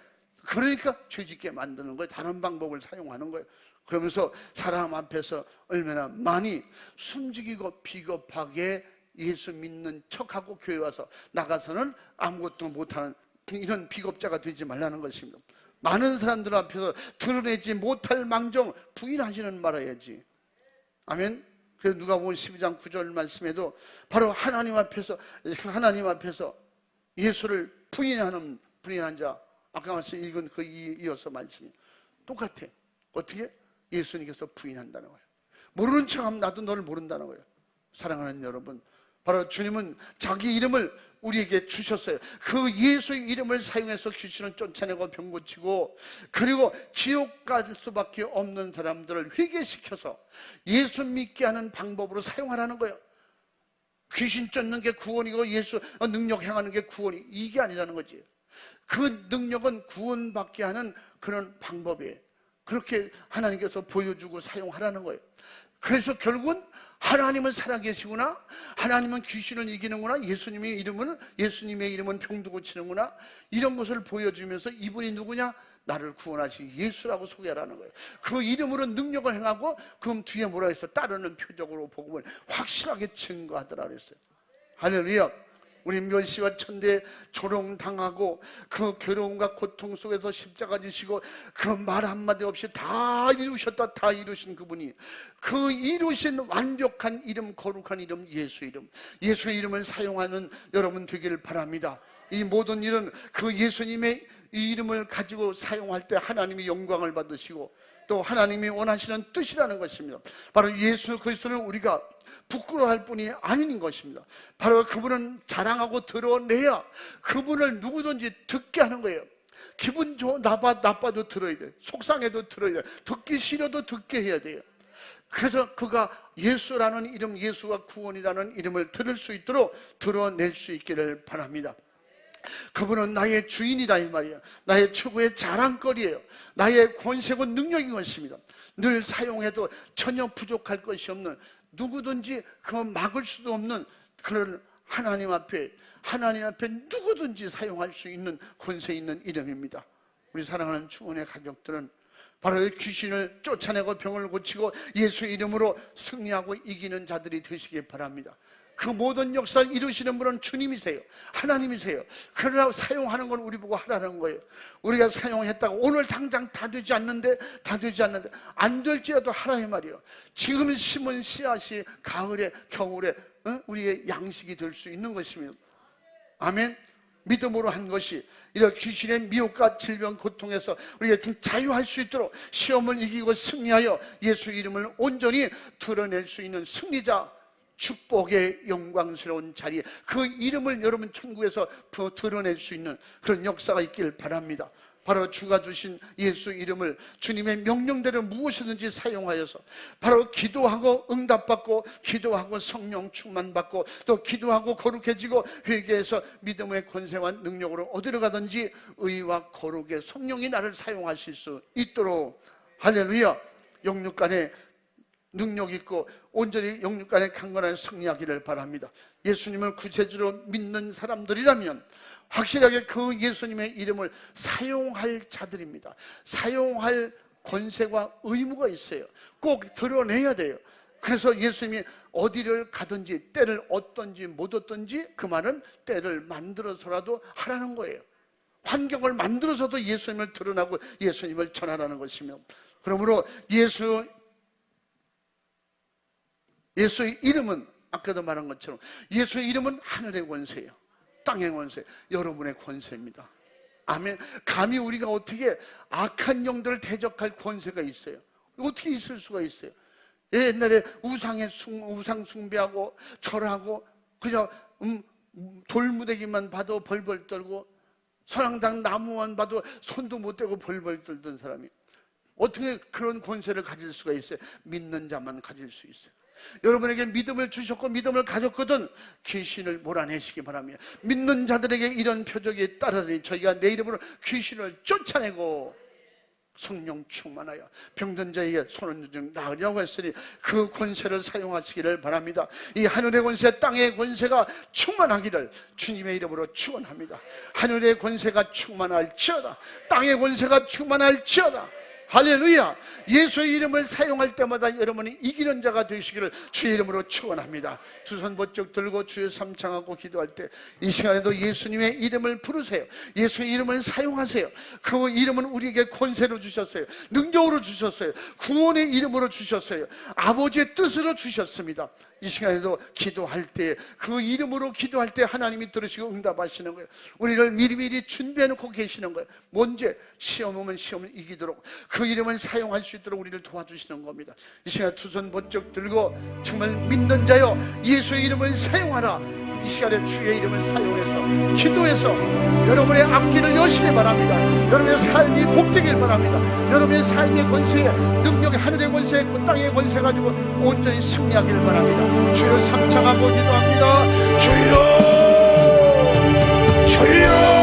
그러니까 죄짓게 만드는 거예요. 다른 방법을 사용하는 거예요. 그러면서 사람 앞에서 얼마나 많이 숨죽이고 비겁하게 예수 믿는 척하고 교회 와서 나가서는 아무것도 못하는 이런 비겁자가 되지 말라는 것입니다. 많은 사람들 앞에서 드러내지 못할 망정 부인하지는 말아야지. 아멘. 그래서 누가복음 12장 9절 말씀에도 바로 하나님 앞에서 예수를 부인한 자, 아까 말씀 읽은 그 이어서 말씀이 똑같아. 어떻게? 예수님께서 부인한다는 거예요. 모르는 척하면 나도 너를 모른다는 거예요. 사랑하는 여러분, 바로 주님은 자기 이름을 우리에게 주셨어요. 그 예수의 이름을 사용해서 귀신을 쫓아내고 병 고치고 그리고 지옥 갈 수밖에 없는 사람들을 회개시켜서 예수 믿게 하는 방법으로 사용하라는 거예요. 귀신 쫓는 게 구원이고 예수 능력 행하는 게 구원이 이게 아니라는 거지. 그 능력은 구원받게 하는 그런 방법이에요. 그렇게 하나님께서 보여주고 사용하라는 거예요. 그래서 결국은 하나님은 살아계시구나, 하나님은 귀신을 이기는구나, 예수님의 이름은 병도 고치는구나, 이런 것을 보여주면서 이분이 누구냐? 나를 구원하신 예수라고 소개하라는 거예요. 그 이름으로 능력을 행하고 그럼 뒤에 뭐라 했어? 따르는 표적으로 복음을 확실하게 증거하더라 그랬어요. 할렐루야. 우리 멸시와 천대에 조롱당하고 그 괴로움과 고통 속에서 십자가 지시고 그 말 한마디 없이 다 이루신 그분이 그 이루신 완벽한 이름, 거룩한 이름, 예수의 이름을 사용하는 여러분 되기를 바랍니다. 이 모든 일은 그 예수님의 이 이름을 가지고 사용할 때 하나님이 영광을 받으시고 또 하나님이 원하시는 뜻이라는 것입니다. 바로 예수 그리스도는 우리가 부끄러워할 뿐이 아닌 것입니다. 바로 그분은 자랑하고 드러내야 그분을 누구든지 듣게 하는 거예요. 기분 나빠도 들어야 돼요. 속상해도 들어야 돼요. 듣기 싫어도 듣게 해야 돼요. 그래서 그가 예수라는 이름, 예수가 구원이라는 이름을 들을 수 있도록 드러낼 수 있기를 바랍니다. 그분은 나의 주인이다 이 말이에요. 나의 최고의 자랑거리예요. 나의 권세고 능력인 것입니다. 늘 사용해도 전혀 부족할 것이 없는, 누구든지 그 막을 수도 없는 그런 하나님 앞에 누구든지 사용할 수 있는 권세 있는 이름입니다. 우리 사랑하는 충원의 가족들은 바로 귀신을 쫓아내고 병을 고치고 예수의 이름으로 승리하고 이기는 자들이 되시기 바랍니다. 그 모든 역사를 이루시는 분은 주님이세요. 하나님이세요. 그러나 사용하는 건 우리 보고 하라는 거예요. 우리가 사용했다고 오늘 당장 다 되지 않는데 안 될지라도 하라 이 말이에요. 지금 심은 씨앗이 가을에 겨울에 우리의 양식이 될 수 있는 것입니다. 아멘. 믿음으로 한 것이 이런 귀신의 미혹과 질병 고통에서 우리가 자유할 수 있도록 시험을 이기고 승리하여 예수 이름을 온전히 드러낼 수 있는 승리자, 축복의 영광스러운 자리에 그 이름을 여러분 천국에서 드러낼 수 있는 그런 역사가 있길 바랍니다. 바로 주가 주신 예수 이름을 주님의 명령대로 무엇이든지 사용하여서 바로 기도하고 응답받고, 기도하고 성령 충만받고, 또 기도하고 거룩해지고 회개해서 믿음의 권세와 능력으로 어디로 가든지 의와 거룩의 성령이 나를 사용하실 수 있도록, 할렐루야, 영육간에 능력 있고 온전히 영육간에 강건한 승리하기를 바랍니다. 예수님을 구세주로 믿는 사람들이라면 확실하게 그 예수님의 이름을 사용할 자들입니다. 사용할 권세와 의무가 있어요. 꼭 드러내야 돼요. 그래서 예수님이 어디를 가든지 때를 얻든지 못 얻든지 그 말은 때를 만들어서라도 하라는 거예요. 환경을 만들어서도 예수님을 드러나고 예수님을 전하라는 것이며, 그러므로 예수의 이름은 아까도 말한 것처럼 예수의 이름은 하늘의 권세예요. 땅의 권세, 여러분의 권세입니다. 아멘. 감히 우리가 어떻게 악한 영들을 대적할 권세가 있어요? 어떻게 있을 수가 있어요? 옛날에 우상 숭배하고 절하고 그냥 돌무대기만 봐도 벌벌 떨고 선앙당 나무만 봐도 손도 못 대고 벌벌 떨던 사람이 어떻게 그런 권세를 가질 수가 있어요? 믿는 자만 가질 수 있어요. 여러분에게 믿음을 주셨고 믿음을 가졌거든 귀신을 몰아내시기 바랍니다. 믿는 자들에게 이런 표적이 따르니 저희가 내 이름으로 귀신을 쫓아내고 성령 충만하여 병든 자에게 손을 좀 나으려고 했으니 그 권세를 사용하시기를 바랍니다. 이 하늘의 권세, 땅의 권세가 충만하기를 주님의 이름으로 축원합니다. 하늘의 권세가 충만할지어다, 땅의 권세가 충만할지어다. 할렐루야. 예수의 이름을 사용할 때마다 여러분이 이기는 자가 되시기를 주의 이름으로 축원합니다. 두 손 번쩍 들고 주의 삼창하고 기도할 때 이 시간에도 예수님의 이름을 부르세요. 예수의 이름을 사용하세요. 그 이름은 우리에게 권세로 주셨어요. 능력으로 주셨어요. 구원의 이름으로 주셨어요. 아버지의 뜻으로 주셨습니다. 이 시간에도 기도할 때 그 이름으로 기도할 때 하나님이 들으시고 응답하시는 거예요. 우리를 미리미리 준비해놓고 계시는 거예요. 먼저 시험 오면 시험을 이기도록 그 이름을 사용할 수 있도록 우리를 도와주시는 겁니다. 이 시간에 두 손 번쩍 들고 정말 믿는 자여 예수의 이름을 사용하라. 이 시간에 주의 이름을 사용해서 기도해서 여러분의 앞길을 여시기 바랍니다. 여러분의 삶이 복되길 바랍니다. 여러분의 삶의 권세에 능력의 하늘의 권세, 그 땅의 권세 가지고 온전히 승리하기를 바랍니다. 주여 삼창하고 기도합니다. 주여, 주여.